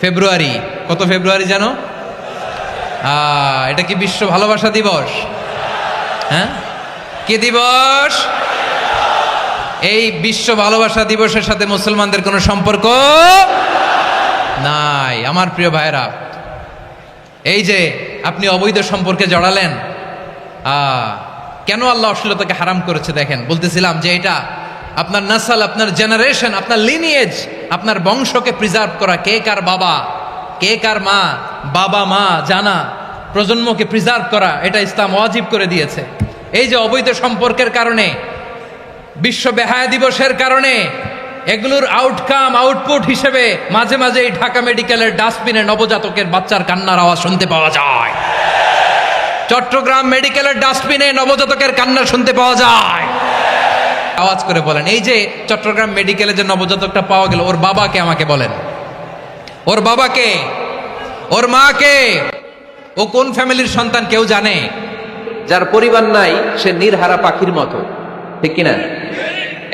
ফেব্রুয়ারি, কত ফেব্রুয়ারি জানো? এটা কি বিশ্ব ভালোবাসা দিবস? হ্যাঁ, কি দিবস? এই বিশ্ব ভালোবাসা দিবসের সাথে মুসলমানদের কোনো সম্পর্ক নাই। আমার প্রিয় ভাইরা, এই যে আপনি অবৈধ সম্পর্কে জড়ালেন, কেন আল্লাহ অশ্লীলতাকে হারাম করেছে দেখেন। বলতেছিলাম যে এটা আপনার নাসাল, আপনার জেনারেশন, আপনার লিনিয়েজ, আপনার বংশকে প্রিজার্ভ করা। কে কার বাবা, কে কার মা, বাবা মা জানা, প্রজন্মকে প্রিজার্ভ করা, এটা ইসলাম ওয়াজিব করে দিয়েছে। এই যে অবৈধ সম্পর্কের কারণে, বিশ্ব বেহায়া দিবসের কারণে, এগুলোর আউটকাম, আউটপুট হিসেবে মাঝে মাঝে এই ঢাকা মেডিকেলের ডাস্টবিনে নবজাতকের বাচ্চার কান্নার আওয়াজ শুনতে পাওয়া যায়। চট্টগ্রাম মেডিকেলের ডাস্টবিনে নবজাতকের কান্না শুনতে পাওয়া যায়। আওয়াজ করে বলেন, এই যে চট্টগ্রাম মেডিকেলে যে নবজাতকটা পাওয়া গেল, ওর বাবাকে আমাকে বলেন, ওর বাবাকে, ওর মাকে, ও কোন ফ্যামিলির সন্তান কেউ জানে? যার পরিবার নাই সে নির্হারা পাখির মতো, ঠিক কিনা?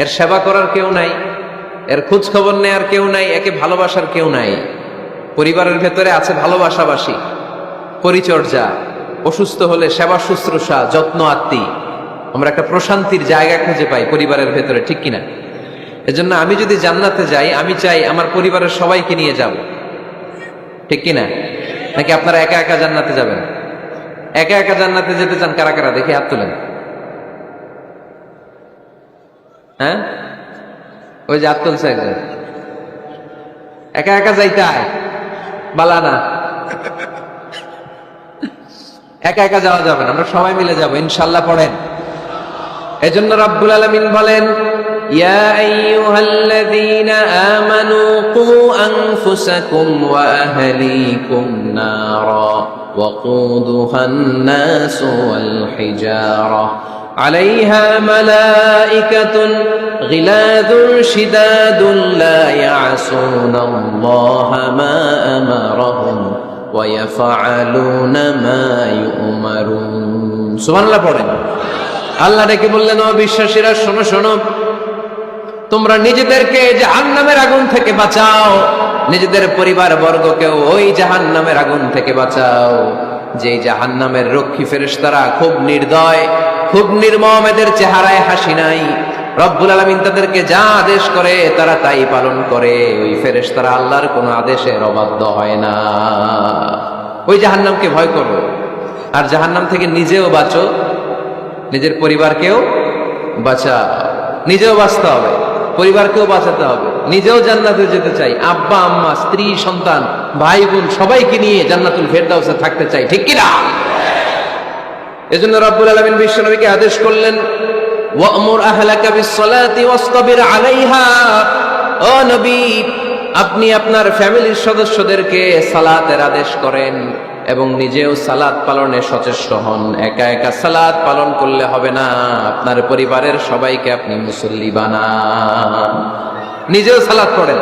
এর সেবা করার কেউ নাই, এর খোঁজ খবর নেয়ার কেউ নাই, একে ভালোবাসার কেউ নাই। পরিবারের ভেতরে আছে ভালোবাসাবাসী, পরিচর্যা, অসুস্থ হলে সেবা শুশ্রূষা, যত্ন আত্মি। আমরা একটা প্রশান্তির জায়গা খুঁজে পাই পরিবারের ভেতরে, ঠিক কিনা? এজন্য আমি যদি জান্নাতে যাই, আমি চাই আমার পরিবারের সবাইকে নিয়ে যাব, ঠিক কিনা? নাকি আপনারা একা একা জান্নাতে যাবেন? একা একা জান্নাতে যেতে চান কারা কারা? দেখি হাত তুলেন। হ্যাঁ, ওই যে হাত তুলছে একজন। একা একা যাইতে হয় বালা না, একা একা যাওয়া যাবে না, আমরা সবাই মিলে যাবো ইনশাল্লাহ। পড়েন। এজন্য রব্বুল আলামিন বলেন, ইয়া আইয়ুহাল্লাযীনা আমানু কু আনফুসাকুম ওয়া আহলিকুম নারা ওয়াকুদুহান নাসু ওয়াল হিজারা আলাইহা মালাইকাতুন গিলাযুন শিদাদুন লা ইয়াসুনাল্লাহা মা আমারাহুম ওয়া ইয়াফআলুনা মা ইউমারুন। সুবহানাল্লাহ পড়েন। আল্লাহ ডেকে বললেন, ও বিশ্বাসীরা শোনো শোনো, তোমরা নিজেদেরকে জাহান্নামের আগুন থেকে বাঁচাও, নিজেদের পরিবার বর্গকেও ওই জাহান্নামের আগুন থেকে বাঁচাও। যে জাহান্নামের রক্ষী ফেরেশতারা খুব নির্দয়, খুব নির্মম, এদের চেহারায় হাসি নাই। রব্বুল আলামিন তাদেরকে যা আদেশ করে তারা তাই পালন করে। ওই ফেরেশতারা আল্লাহর কোনো আদেশের অবাধ্য হয় না। ওই জাহান্নামকে ভয় করো, আর জাহান্নাম থেকে নিজেও বাঁচো, নিজের পরিবারকেও বাঁচা। নিজেও বাঁচতে হবে, পরিবারকেও বাঁচাতে হবে। নিজেও জান্নাতে যেতে চাই, আব্বা আম্মা, স্ত্রী, সন্তান, ভাই বোন সবাইকে নিয়ে জান্নাতুল ফেরদাউসে থাকতে চাই, ঠিক কিনা? এজন্য রব্বুল আলামিন বিশ্বনবীকে আদেশ করলেন, ওয়া'মুর আহলাকা বিস-সালাতি ওয়াসতাবির আলাইহা। ও নবী, আপনি আপনার ফ্যামিলির সদস্যদেরকে সালাতের আদেশ করেন এবং নিজেও সালাত পালনে সচেষ্ট হন। একা একা সালাত পালন করলে হবে না, আপনার পরিবারের সবাইকে আপনি মুসল্লি বানান। নিজেও সালাত পড়েন,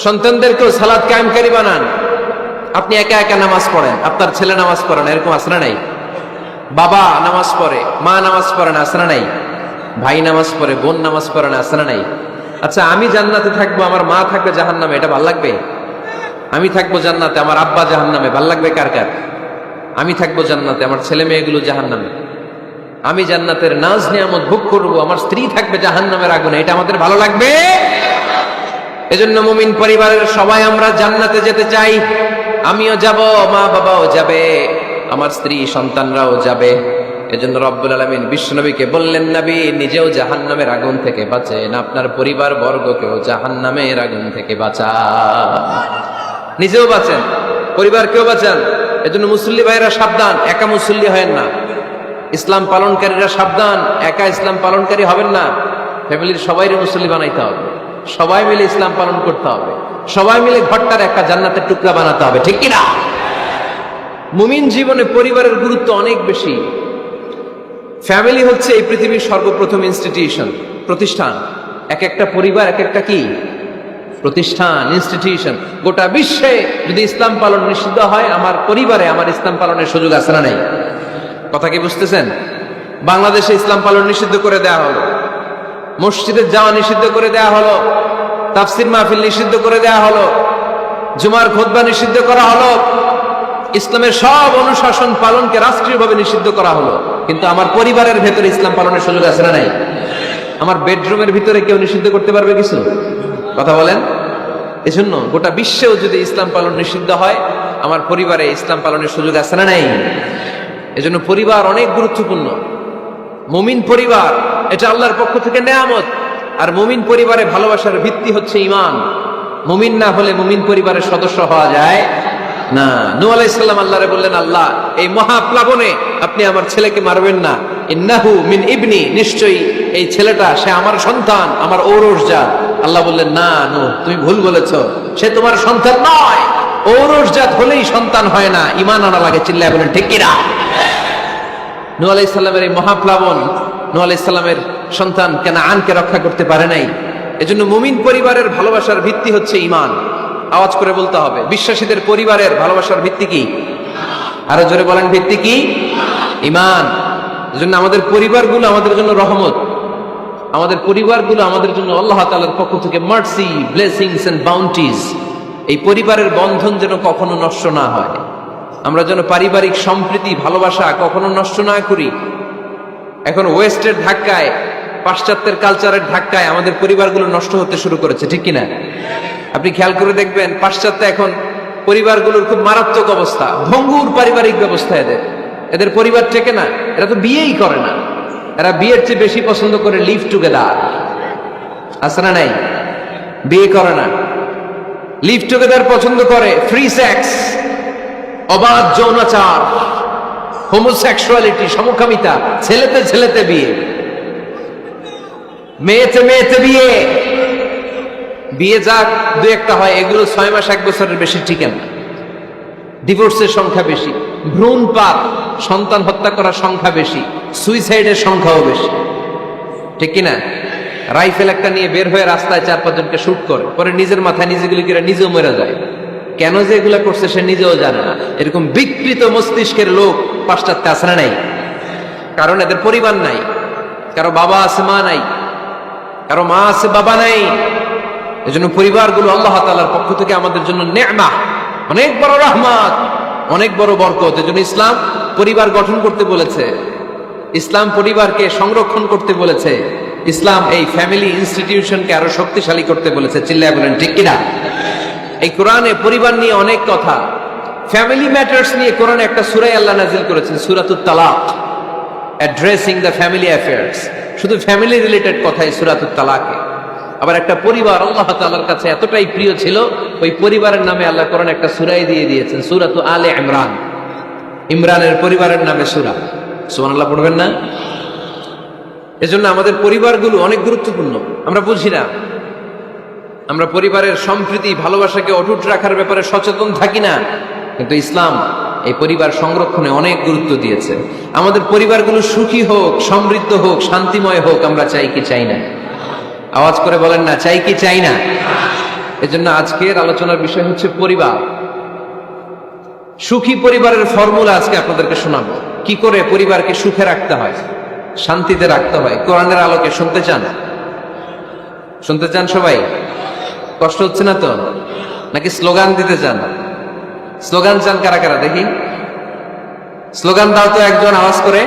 সন্তানদেরকেও সালাত কায়েমকারী বানান। আপনি একা একা নামাজ পড়েন, আপনার ছেলে নামাজ পড়েন, এরকম আসরা নাই? বাবা নামাজ পড়ে, মা নামাজ পড়েন, আসরা নাই? ভাই নামাজ পড়ে, বোন নামাজ পড়েন, আসরা নাই? আচ্ছা, আমি জান্নাতে থাকবো, আমার মা থাকবে জাহান্নামে, এটা ভাল লাগবে? আমি থাকবো জান্নাতে, আমার আব্বা জাহান্নামে, ভাল লাগবে কার কার? আমি থাকবো জান্নাতে, আমার ছেলে মেয়েগুলো জাহান্নামে। আমি জান্নাতের নাজ নিয়ামত ভোগ করবো, আমার স্ত্রী থাকবে জাহান্নামের আগুনে, এটা আমাদের ভালো লাগবে? এজন্য মুমিন পরিবারের সবাই আমরা জান্নাতে যেতে চাই। আমিও যাব, মা বাবাও যাবে, আমার স্ত্রী সন্তানরাও যাবে। এজন্য রব্বুল আলামিন বিশ্বনবীকে বললেন, নবী নিজেও জাহান্নামের আগুন থেকে বাঁচেন, আপনার পরিবার বর্গকেও জাহান্নামের আগুন থেকে বাঁচান। নিজেও বাঁচেন, পরিবারকেও বাঁচান। এজন্য মুসল্লি ভাইরা সাবধান, একা মুসল্লি হয়েন না। ইসলাম পালনকারীরা সাবধান, একা ইসলাম পালনকারী হবেন না। ফ্যামিলির সবাইরে মুসল্লি বানাইতে হবে, সবাই মিলে ইসলাম পালন করতে হবে, সবাই মিলে ঘরটার একটা জান্নাতের টুকরা বানাতে হবে, ঠিক কিনা? মুমিন জীবনে পরিবারের গুরুত্ব অনেক বেশি। ফ্যামিলি হচ্ছে এই পৃথিবীর সর্বপ্রথম ইনস্টিটিউশন, প্রতিষ্ঠান। এক একটা পরিবার এক একটা কি প্রতিষ্ঠান, ইনস্টিটিউশন। গোটা বিশ্বে যদি ইসলাম পালন নিষিদ্ধ হয়, আমার পরিবারে আমার ইসলাম পালনের সুযোগ আছে না নাই? কথা কি বুঝতেছেন? বাংলাদেশে ইসলাম পালন নিষিদ্ধ করে দেয়া হলো, মসজিদে যাওয়া নিষিদ্ধ করে দেয়া হলো, তাফসির মাহফিল নিষিদ্ধ করে দেয়া হলো, জুমার খুতবা নিষিদ্ধ করা হলো, ইসলামের সব অনুশাসন পালনকে রাষ্ট্রীয়ভাবে নিষিদ্ধ করা হলো, কিন্তু আমার পরিবারের ভেতরে ইসলাম পালনের সুযোগ আছে না নাই? আমার বেডরুমের ভিতরে কেউ নিষিদ্ধ করতে পারবে কিছু? কথা বলেন। এজন্য গোটা বিশ্বেও যদি ইসলাম পালন নিষিদ্ধ হয়, আমার পরিবারে ইসলাম পালনের সুযোগ আছে না নাই? এজন্য পরিবার অনেক গুরুত্বপূর্ণ। মুমিন পরিবার এটা আল্লাহর পক্ষ থেকে নেয়ামত। আর মুমিন পরিবারে ভালোবাসার ভিত্তি হচ্ছে ঈমান। মুমিন না হলে মুমিন পরিবারের সদস্য হওয়া যায় না। নূহ আলাইহিস সালাম আল্লাহরে বললেন, আল্লাহ এই মহাপ্লাবনে আপনি আমার ছেলেকে মারবেন না, ইন্নাহু মিন ইবনি, নিশ্চয়ই এই ছেলেটা সে আমার সন্তান, আমার ঔরসজাত। আল্লাহ বললেন, না নূহ, তুমি ভুল বলেছো, সে তোমার সন্তান নয়। ঔরসজাত হলেই সন্তান হয় না, ঈমান আনা লাগে। চিল্লায় বলেন ঠিক কিনা? নূহ আলাইহিস সালামের এই মহাপ্লাবন নূহ আলাইহিস সালামের সন্তান কানাআনকে রক্ষা করতে পারে নাই। এজন্য মুমিন পরিবারের ভালোবাসার ভিত্তি হচ্ছে ঈমান। আওয়াজ করে বলতে হবে, বিশ্বাসীদের পরিবারের ভালোবাসার ভিত্তি কি? আরো জোরে বলেন, ভিত্তি কি? ঈমান। এজন্য আমাদের পরিবারগুলো আমাদের জন্য রহমত। আমাদের পরিবারগুলো আমাদের জন্য আল্লাহ তাআলার পক্ষ থেকে মার্সি, ব্লেসিংস এন্ড বাউন্টিজ। এই পরিবারের বন্ধন যেন কখনো নষ্ট না হয়। আমরা যেন পারিবারিক সম্প্রীতি, ভালোবাসা কখনো নষ্ট না করি। এখন ওয়েস্টের ধাক্কায়, পাশ্চাত্যের কালচারের ধাক্কায় আমাদের পরিবারগুলো নষ্ট হতে শুরু করেছে, ঠিক কিনা? আপনি খেয়াল করে দেখবেন, পাশ্চাত্যে এখন পরিবারগুলোর খুব মারাত্মক অবস্থা, ভঙ্গুর পারিবারিক ব্যবস্থা। এদের পরিবার টেকে না। এরা তো বিয়েই করে না। এরা বিয়ের চেয়ে বেশি পছন্দ করে লিভ টুগেদার। আছে না নাই? বিয়ে করে না, লিভ টুগেদার পছন্দ করে। ফ্রি সেক্স, অবাধ যৌনাচার, হোমোসেক্সুয়ালিটি, সমকামিতা, ছেলেতে ছেলেতে বিয়ে, মেয়েতে মেয়েতে বিয়ে। বিয়ে যাক দু একটা হয়, এগুলো 6 মাস 1 বছরের বেশি টিকে না। ডিভোর্সের সংখ্যা বেশি, ভ্রূণপাত, সন্তান হত্যা করার সংখ্যা বেশি, সুইসাইডের সংখ্যাও বেশি, ঠিক কিনা? রাইফেল একটা নিয়ে বের হয়ে রাস্তায় 4-5 জনকে শুট করে, পরে নিজের মাথায় নিজে গুলি করে নিজেও মরে যায়। কেন যে এগুলা করছে সে নিজেও জানে না। এরকম বিকৃত মস্তিষ্কের লোক পাশ্চাত্যে আছে না নাই? কারণ এদের পরিবার নাই। কারো বাবা আছে, মা নাই। কারো মা আছে, বাবা নাই। এজন্য পরিবারগুলো আল্লাহ তাআলার পক্ষ থেকে আমাদের জন্য নেয়ামত, অনেক বড় রহমত, অনেক বড় বরকত। এজন্য ইসলাম পরিবার গঠন করতে বলেছে, ইসলাম পরিবারকে সংরক্ষণ করতে বলেছে, ইসলাম এই ফ্যামিলি ইনস্টিটিউশনকে আরো শক্তিশালী করতে বলেছে। চিল্লায় বলেন ঠিক কিনা? এই কোরআনে পরিবার নিয়ে অনেক কথা, ফ্যামিলি ম্যাটার্স নিয়ে কোরআনে একটা সূরা আল্লাহ নাযিল করেছেন, সূরাতুত তালাক, অ্যাড্রেসিং দ্য ফ্যামিলি অ্যাফেয়ার্স। শুধু ফ্যামিলি রিলেটেড কথাই সূরাতুত তালাকে। আবার একটা পরিবার আল্লাহ তাআলার কাছে এতটাই প্রিয় ছিল, ওই পরিবারের নামে আল্লাহ কোরআনে একটা সূরাই দিয়ে দিয়েছেন, সূরাতু আলে ইমরান। ইমরানের পরিবারের নামে সূরা। সুবহানাল্লাহ পড়বেন না? এজন্য আমাদের পরিবারগুলো অনেক গুরুত্বপূর্ণ। আমরা বুঝি না, আমরা পরিবারের সম্প্রীতি, ভালোবাসাকে অটুট রাখার ব্যাপারে সচেতন থাকি না, কিন্তু ইসলাম এই পরিবার সংরক্ষণে অনেক গুরুত্ব দিয়েছে। আমাদের পরিবারগুলো সুখী হোক, সমৃদ্ধ হোক, শান্তিময় হোক, আমরা চাই কি চাই না? আওয়াজ করে বলেন না, চাই কি চাই না? এজন্য আজকের আলোচনার বিষয় হচ্ছে পরিবার। সুখী পরিবারের ফর্মুলা আজকে আপনাদেরকে শোনাবো, কি করে পরিবারকে সুখে রাখতে হয়, শান্তিতে রাখতে হয়। কোরআনের আলোকে শুনতে চান? শুনতে চান সবাই? কষ্ট হচ্ছে না তো? নাকি স্লোগান দিতে চান? স্লোগান চান কারা কারা দেখি? স্লোগান দাও তো একজন, আওয়াজ করে।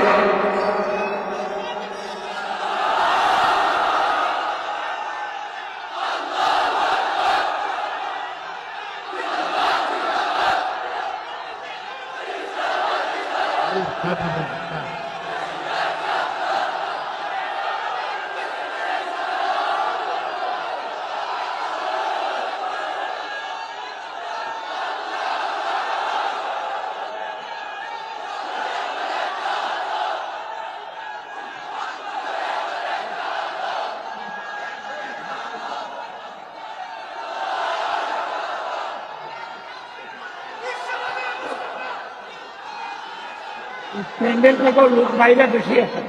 প্যান্ডেল থেকে লোক বাইরে বেশি আছে।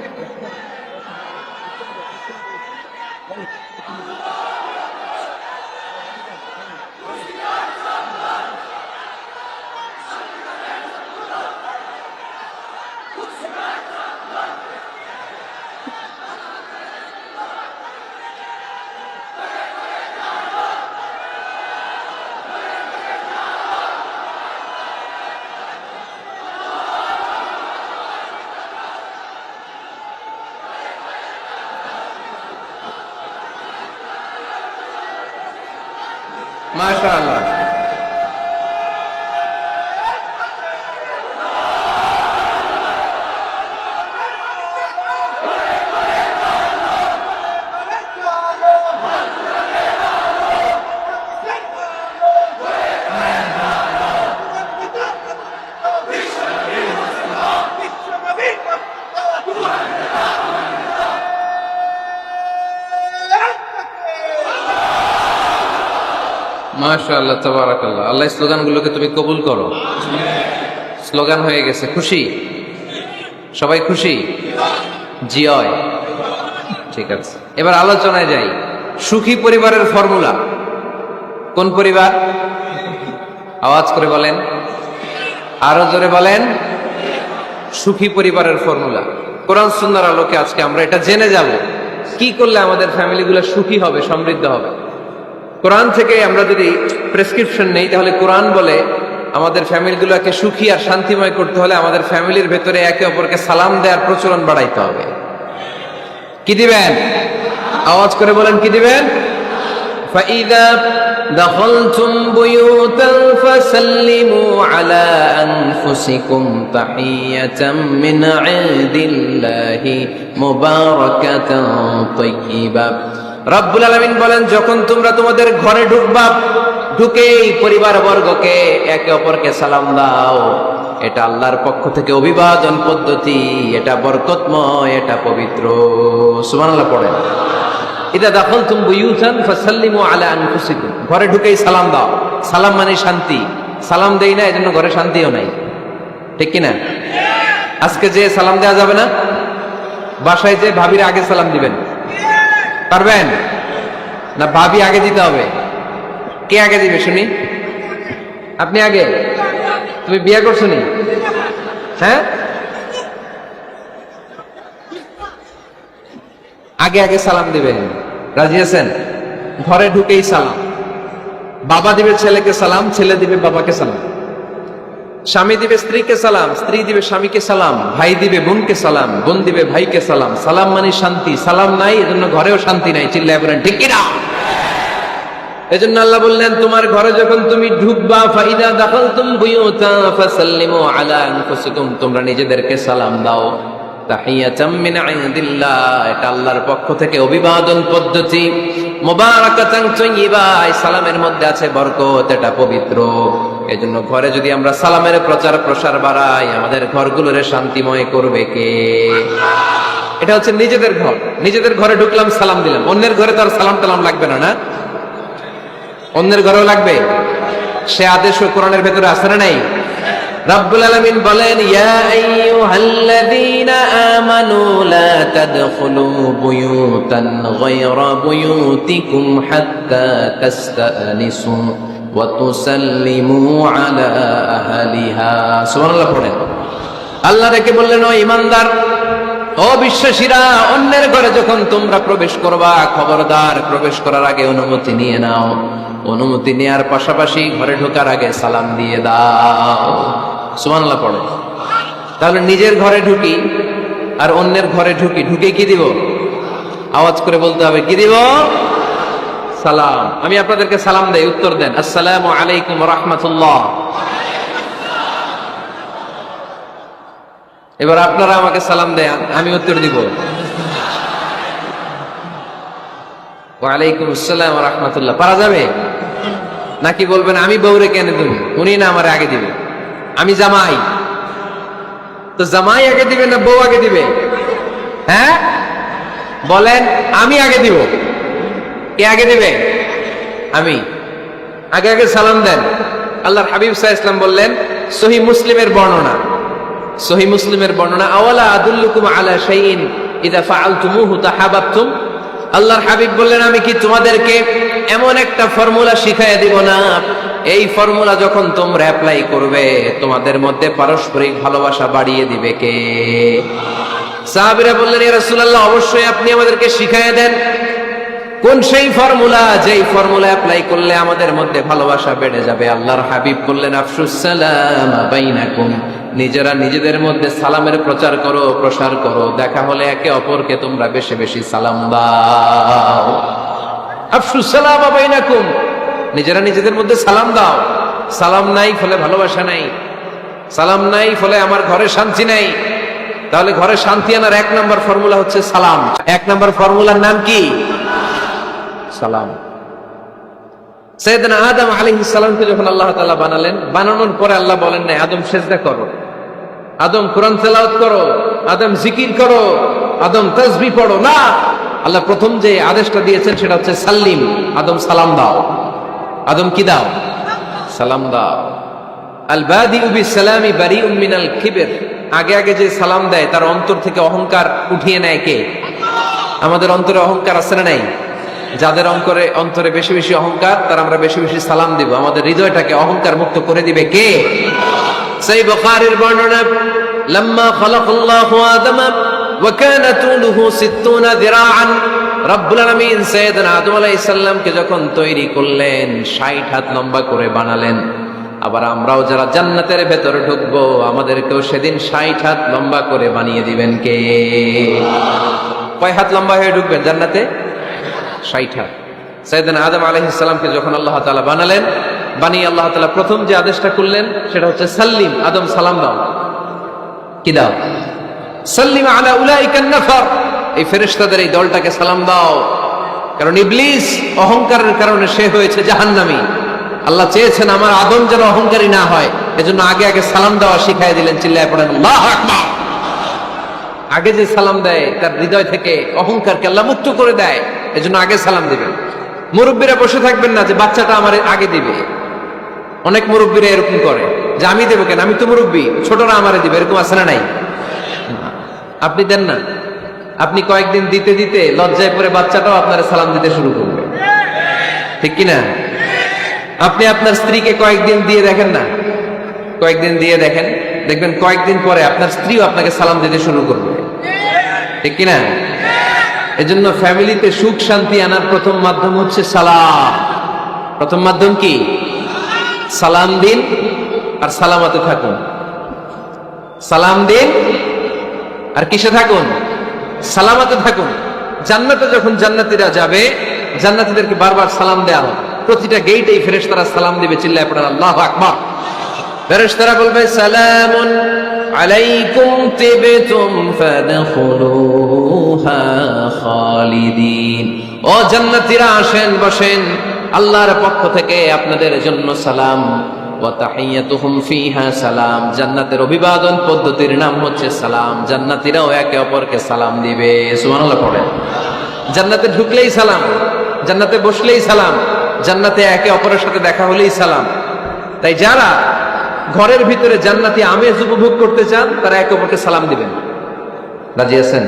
মাশাআল্লাহ। মাশাআল্লাহ, তাবারাকাল্লাহ। আল্লাহ স্লোগানগুলোকে তুমি কবুল করো। স্লোগান হয়ে গেছে, খুশি? সবাই খুশি? জিয়য়। ঠিক আছে, এবার আলোচনায় যাই। সুখী পরিবারের ফর্মুলা কোন পরিবার? আওয়াজ করে বলেন, আরো জোরে বলেন। সুখী পরিবারের ফর্মুলা কোরআন সুন্নাহর আলোকে আজকে আমরা এটা জেনে যাব, কি করলে আমাদের ফ্যামিলিগুলো সুখী হবে, সমৃদ্ধ হবে। কোরআন থেকে আমরা যদি প্রেসক্রিপশন নেই, তাহলে কোরআন বলে আমাদের ফ্যামিলিগুলোকে সুখী আর শান্তিময় করতে হলে আমাদের ফ্যামিলির ভেতরে একে অপরকে সালাম দেওয়ার প্রচলন বাড়াইতে হবে। কি দিবেন? আওয়াজ করে বলেন, কি দিবেন? فَإِذَا دَخَلْتُمْ بُيُوتًا فَسَلِّمُوا عَلَىٰ أَنفُسِكُمْ تَحِيَّةً مِّنْ عِندِ اللَّهِ مُبَارَكَةً طَيِّبَةً। রব্বুল আলামিন বলেন, যখন তোমরা তোমাদের ঘরে ঢুকবা, ঢুকেই পরিবার বর্গকে একে অপরকে সালাম দাও। এটা আল্লাহর পক্ষ থেকে অভিবাদন পদ্ধতি, এটা বরকতময়, এটা পবিত্র। সুবহানাল্লাহ পড়েন। ইদা দাখালতুম বুয়ুতান ফাসাল্লিমু আলা আনফুসিকুম। ঘরে ঢুকেই সালাম দাও। সালাম মানে শান্তি। সালাম দেই না, এজন্য ঘরে শান্তিও নাই। ঠিক কি না? আজকে যে সালাম দেওয়া যাবে না, বাসায় যে ভাবির আগে সালাম দিবেন, পারবেন না? ভাবি আগে দিতে হবে। কে আগে দিবে শুনি? আপনি আগে। তুমি বিয়ে করছো নি? হ্যাঁ, আগে আগে সালাম দিবেন। রাজি আছেন? ঘরে ঢুকেই সালাম। বাবা দিবে ছেলেকে সালাম, ছেলে দিবে বাবাকে সালাম। স্বামী দিবে স্ত্রীকে সালাম, স্ত্রী দিবে স্বামীকে সালাম। ভাই দিবে বোনকে সালাম, বোন দিবে ভাইকে সালাম। সালাম মানে শান্তি। সালাম নাই, এজন্য ঘরেও শান্তি নাই। চিল্লায় বলেন ঠিক কিনা? এজন্য আল্লাহ বললেন, তোমার ঘরে যখন তুমি ঢুকবা, ফাইদা দাখালতুম বুয়ুতা ফাসাল্লিমু আলা আনফুসিকুম, তোমরা নিজেদেরকে সালাম দাও। তাহিয়াতাম মিন ইনদিল্লাহ, এটা আল্লাহর পক্ষ থেকে অভিবাদন পদ্ধতি। মুবারাকাতান তাইয়্যিবা, এই সালামের মধ্যে আছে বরকত, এটা পবিত্র। এজন্য ঘরে যদি আমরা সালামের প্রচার প্রসার বাড়াই, আমাদের ঘরগুলোরে শান্তিময় করবে কে? এটা হচ্ছে নিজেদের ঘর। নিজেদের ঘরে ঢুকলাম, সালাম দিলাম। অন্যের ঘরে তো আর সালাম টালাম লাগবে না, না? অন্যের ঘরেও লাগবে। সে আদেশও কোরআনের ভেতরে আছে না নাই? রব্বুল আলামিন বলেন, ইয়া আইয়ুহাল্লাযীনা আমানু লা তাদখুলু বুয়ুতান গায়রা বুয়ুতিকুম হাত্তা তাস্তানিসু ওয়া তুসাল্লিমু আলা আহলিহা। সুবহানাল্লাহ পড়েন। আল্লাহ রেখে বললেন, ও ঈমানদার, ও বিশ্বাসীরা, অন্যের ঘরে যখন তোমরা প্রবেশ করবা, খবরদার প্রবেশ করার আগে অনুমতি নিয়ে নাও। অনুমতি নেওয়ার পাশাপাশি ঘরে ঢোকার আগে সালাম দিয়ে দাও। সুবহানাল্লাহ পড়ে। তাহলে নিজের ঘরে ঢুকি আর অন্যের ঘরে ঢুকি, ঢুকে কি দিব? আওয়াজ করে বলতে হবে, কি দিব? সালাম। আমি আপনাদেরকে সালাম দেই, উত্তর দেন, আসসালামু আলাইকুম ওয়া রাহমাতুল্লাহ। এবার আপনারা আমাকে সালাম দেন, আমি উত্তর দিব, ওয়ালাইকুম আসসালাম ওয়া রাহমাতুল্লাহ। পারা যাবে? নাকি বলবেন আমি বউরে কেন দেব, উনি না আমার আগে দিবে, আমি জামাই? তো জামাই আগে দিবে না বউ আগে দিবে? হ্যাঁ বলেন, আমি আগে দিব। কে আগে দিবে? আমি। আগে আগে সালাম দেন। আল্লাহর হাবিব সাল্লাল্লাহু আলাইহি ওয়াসাল্লাম বললেন, সহিহ মুসলিমের বর্ণনা, সহিহ মুসলিমের বর্ণনা, আওয়ালা আদুল্লুকুম আলা শাইইন ইযা ফাআলতুমুহু তাহাব্বাতুম। আল্লাহর হাবিব বললেন, আমি কি তোমাদেরকে এমন একটা ফর্মুলা শিখাইয়া দিব না, এই ফর্মুলা যখন তোমরা অ্যাপ্লাই করবে, তোমাদের মধ্যে পারস্পরিক ভালোবাসা বাড়িয়ে দিবে কে? সাহাবীরা বললেন, ইয়া রাসূলুল্লাহ, অবশ্যই আপনি আমাদেরকে শিখাইয়া দেন। কোন সেই ফর্মুলা, যেই ফর্মুলা অ্যাপ্লাই করলে আমাদের মধ্যে ভালোবাসা বেড়ে যাবে? আল্লাহর হাবিব বললেন, আফশুস সালাম বাইনাকুম, নিজেরা নিজেদের মধ্যে সালামের প্রচার করো, প্রসার করো। দেখা হলে একে অপরকে তোমরা বেশি বেশি সালাম দাও। আফশুস সালাম বাইনাকুম, নিজেরা নিজেদের মধ্যে সালাম দাও। সালাম নাই ফলে ভালোবাসা নাই, সালাম নাই ফলে আমার ঘরে শান্তি নাই। তাহলে ঘরে শান্তি আনার 1 নম্বর ফর্মুলা হচ্ছে সালাম। 1 নম্বর ফর্মুলার নাম কি? সালাম। সাইয়েদনা আদম আলাইহিস সালামকে যখন আল্লাহ তাআলা বানালেন, বানানোর পরে আল্লাহ বলেন না আদম সিজদা করো, আদম কোরআন তেলাওয়াত করো, আদম জিকির করো, আদম তাসবিহ পড়ো, না। আল্লাহ প্রথম যে আদেশটা দিয়েছেন সেটা হচ্ছে সাল্লিম, আদম সালাম দাও। আদম কি দাও? সালাম দাও। আল বাদিউ বিসসালামি বারিউম মিনাল কিবর, আগে আগে যে সালাম দেয় তার অন্তর থেকে অহংকার উঠিয়ে নেয় কে? আমাদের অন্তরে অহংকার আছে না নাই? যাদের অন্তরে বেশি বেশি অহংকার, তার আমরা বেশি বেশি সালাম দিব। আমাদের হৃদয়টাকে অহংকার মুক্ত করে দিবে কে? সেই বুখারীর বর্ণনা, লাম্মা খালাকাল্লাহু আদম ওয়া কানা তুলুহু 60 যিরাআন, রব্বুল আলামিন সাইয়েদনা আদম আলাইহিস সালামকে যখন তৈরি করলেন 60 হাত লম্বা করে বানালেন। আবার আমরাও যারা জান্নাতের ভেতরে ঢুকবো আমাদেরকেও সেদিন 60 হাত লম্বা করে বানিয়ে দিবেন কে? কয় হাত লম্বা হয়ে ঢুকবেন জান্নাতে? 60 হাত। সাইয়েদনা আদম আলাইহিস সালামকে যখন আল্লাহ তাআলা বানালেন, বানিয়ে আল্লাহ তাআলা প্রথম যে আদেশটা করলেন সেটা হচ্ছে সাল্লিম, আদম সালাম দাও। কি দাও? সাল্লিম আলা উলাইকান নাফার, এই ফেরেশতাদের এই দলটাকে সালাম দাও। কারণ ইবলিস অহংকারের কারণে সে হয়েছে জাহান্নামী। আল্লাহ চেয়েছেন আমার আদম যেন অহংকারী না হয়, এজন্য আগে আগে সালাম দেওয়া শিখাই দিলেন। চিল্লায় পড়েন আল্লাহু আকবার। আগে যে সালাম দেয় তার হৃদয় থেকে অহংকারকে আল্লাহ মুক্ত করে দেয়, এজন্য আগে সালাম দিবেন। মুরব্বীরা বসে থাকবেন না যে বাচ্চাটা আমার আগে দিবে। অনেক মুরব্বীরা এরকম করে যে আমি দেবো কেন, আমি তো মুরব্বী, ছোটরা আমারে দিবে, এরকম আছে না নাই? আপনি দেন না। আপনি কয়েকদিন দিতে দিতে লজ্জায় পড়ে বাচ্চাটাও আপনার সালাম দিতে শুরু করবে, ঠিক কিনা? আপনি আপনার স্ত্রীকে কয়েকদিন দিয়ে দেখেন না, কয়েকদিন দিয়ে দেখেন, দেখবেন কয়েকদিন পরে আপনার স্ত্রীও আপনাকে সালাম দিতে শুরু করবে, ঠিক কিনা? এজন্য ফ্যামিলিতে সুখ শান্তি আনার প্রথম মাধ্যম হচ্ছে সালাম। প্রথম মাধ্যম কি? সালাম দিন আর সালামতে থাকুন। সালাম দিন আর কিসে থাকুন? সালামতে থাকুন। জান্নাতে যখন জান্নাতীরা যাবে, জান্নাতীদেরকে বারবার সালাম দেয়া হবে। প্রতিটা গেটেই ফেরেশতারা সালাম দিবে। চিল্লায় পড়েন আল্লাহু আকবার। ফেরেশতারা বলবে সালামুন আলাইকুম তিবতুম ফাদখুলুহা খালিদিন। ও জান্নাতীরা আসেন, বসেন, আল্লাহর পক্ষ থেকে আপনাদের জন্য সালাম। ওয়া তাহিয়াতুহুম ফিহা সালাম, জান্নাতের অভিবাদন পদ্ধতির নাম হচ্ছে সালাম। জান্নাতীরাও একে অপরকে সালাম দিবে। সুবহানাল্লাহ পড়েন। জান্নাতে ঢুকলেই সালাম, জান্নাতে বসলেই সালাম, জান্নাতে একে অপরের সাথে দেখা হলেই সালাম। তাই যারা ঘরের ভিতরে জান্নাতি আমেজ উপভোগ করতে চান তারা একে অপরকে সালাম দিবেন। রাজি আছেন?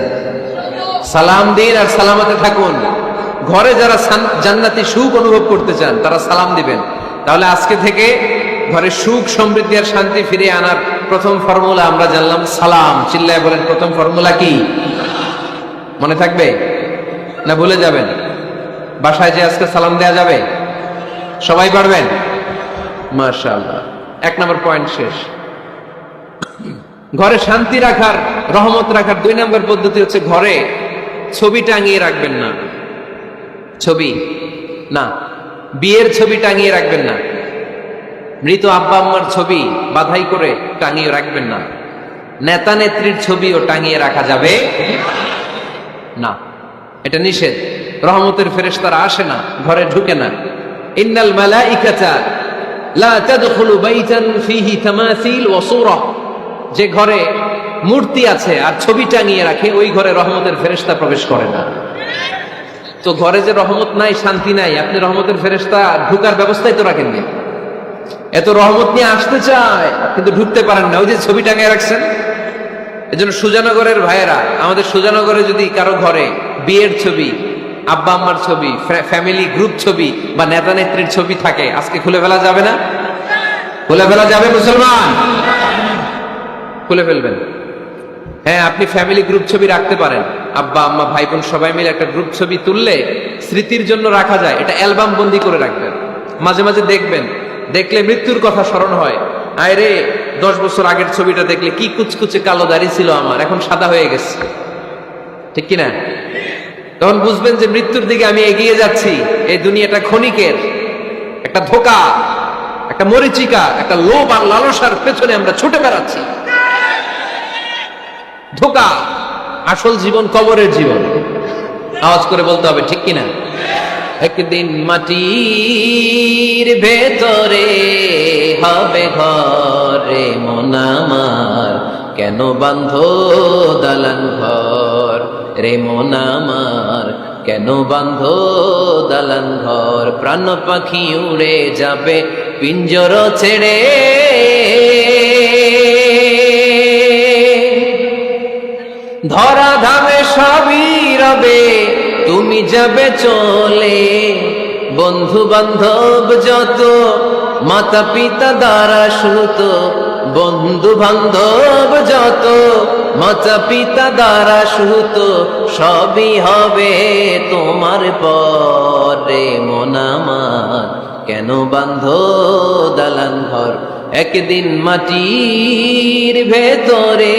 সালাম দিন আর সালামতে থাকুন। ঘরে যারা জান্নাতি সুখ অনুভব করতে চান তারা সালাম দিবেন। তাহলে আজকে থেকে ঘরে সুখ সমৃদ্ধি আর শান্তি ফিরিয়ে আনার প্রথম ফর্মুলা আমরা জানলাম সালাম। চিল্লায় বলেন প্রথম ফর্মুলা কি? মনে থাকবে না ভুলে যাবেন? বাসায় যে আজকে সালাম দেয়া যাবে? সবাই পারবেন? মাশাআল্লাহ। 1 নম্বর পয়েন্ট শেষ। ঘরে শান্তি রাখার, রহমত রাখার 2 নম্বর পদ্ধতি হচ্ছে ঘরে ছবি টাঙিয়ে রাখবেন না। ছবি না, বিয়ের ছবি টাঙিয়ে রাখবেন না। মৃত আব্বা আম্মার ছবি বাধাই করে টাঙিয়ে রাখবেন না। নেতা নেত্রীর ছবিও টাঙিয়ে রাখা যাবে না, এটা নিষেধ। রহমতের ফেরেশতারা আসে না, ঘরে ঢুকে না। ইন্নাল মালাইকাতা লা তাদখুলু বাইতান ফীহি তামাসিল ওয়া সূরা, যে ঘরে মূর্তি আছে আর ছবি টাঙিয়ে রাখে ওই ঘরে রহমতের ফেরেশতা প্রবেশ করে না। তো ঘরে যে রহমত নাই, শান্তি নাই, আপনি রহমতের ফেরেশতা ঢুকার ব্যবস্থাই তো রাখেননি। এত রহমত নিয়ে আসতে চায় কিন্তু ঢুকতে পারেন না, ওই যে ছবি টাঙিয়ে রাখছেন। এজন্য সুজানগরের ভাইয়েরা, আমাদের সুজানগরে যদি কারো ঘরে বিয়ের ছবি, আব্বা আম্মার ছবি, ফ্যামিলি গ্রুপ ছবি বা নেতা নেত্রীর ছবি থাকে, আজকে খুলে ফেলা যাবে না? খুলে ফেলা যাবে মুসলমান? খুলে ফেলবেন। হ্যাঁ, আপনি ফ্যামিলি গ্রুপ ছবি রাখতে পারেন। আব্বা আম্মা ভাই বোন সবাই মিলে একটা গ্রুপ ছবি তুললে স্মৃতির জন্য রাখা যায়। এটা অ্যালবাম বন্দি করে রাখবেন। মাঝে মাঝে দেখবেন, দেখলে মৃত্যুর কথা স্মরণ হয়। আয় রে, 10 বছর আগের ছবিটা দেখলে কি কুচকুচে কালো দাড়ি ছিল আমার, এখন সাদা হয়ে গেছে, ঠিক কিনা? তখন বুঝবেন যে মৃত্যুর দিকে আমি এগিয়ে যাচ্ছি। এই দুনিয়াটা ক্ষণিকের, একটা ধোঁকা, একটা মরিচিকা, একটা লোভ আর লালসার পেছনে আমরা ছুটে বেড়াচ্ছি। ধোঁকা। আসল জীবন কবরের জীবন। আওয়াজ করে বলতে হবে, ঠিক কিনা? একদিন মাটির ভেতরে হবে ঘরে মন আমার, কেন বান্ধ দালান ঘর রে মন আমার, কেন বান্ধ দালান ঘর। প্রাণ পাখি উড়ে যাবে পিঞ্জর ছেড়ে, ধরা ধামে সবই রবে তুমি যাবে চলে। বন্ধু বান্ধব যত মাতা পিতা দ্বারা সুত, বন্ধু বান্ধব যত মাতা পিতা দ্বারা সুত, সবই হবে তোমার পরে মন আমার, কেন বান্ধ দালান ঘর। একদিন মাটির ভেতরে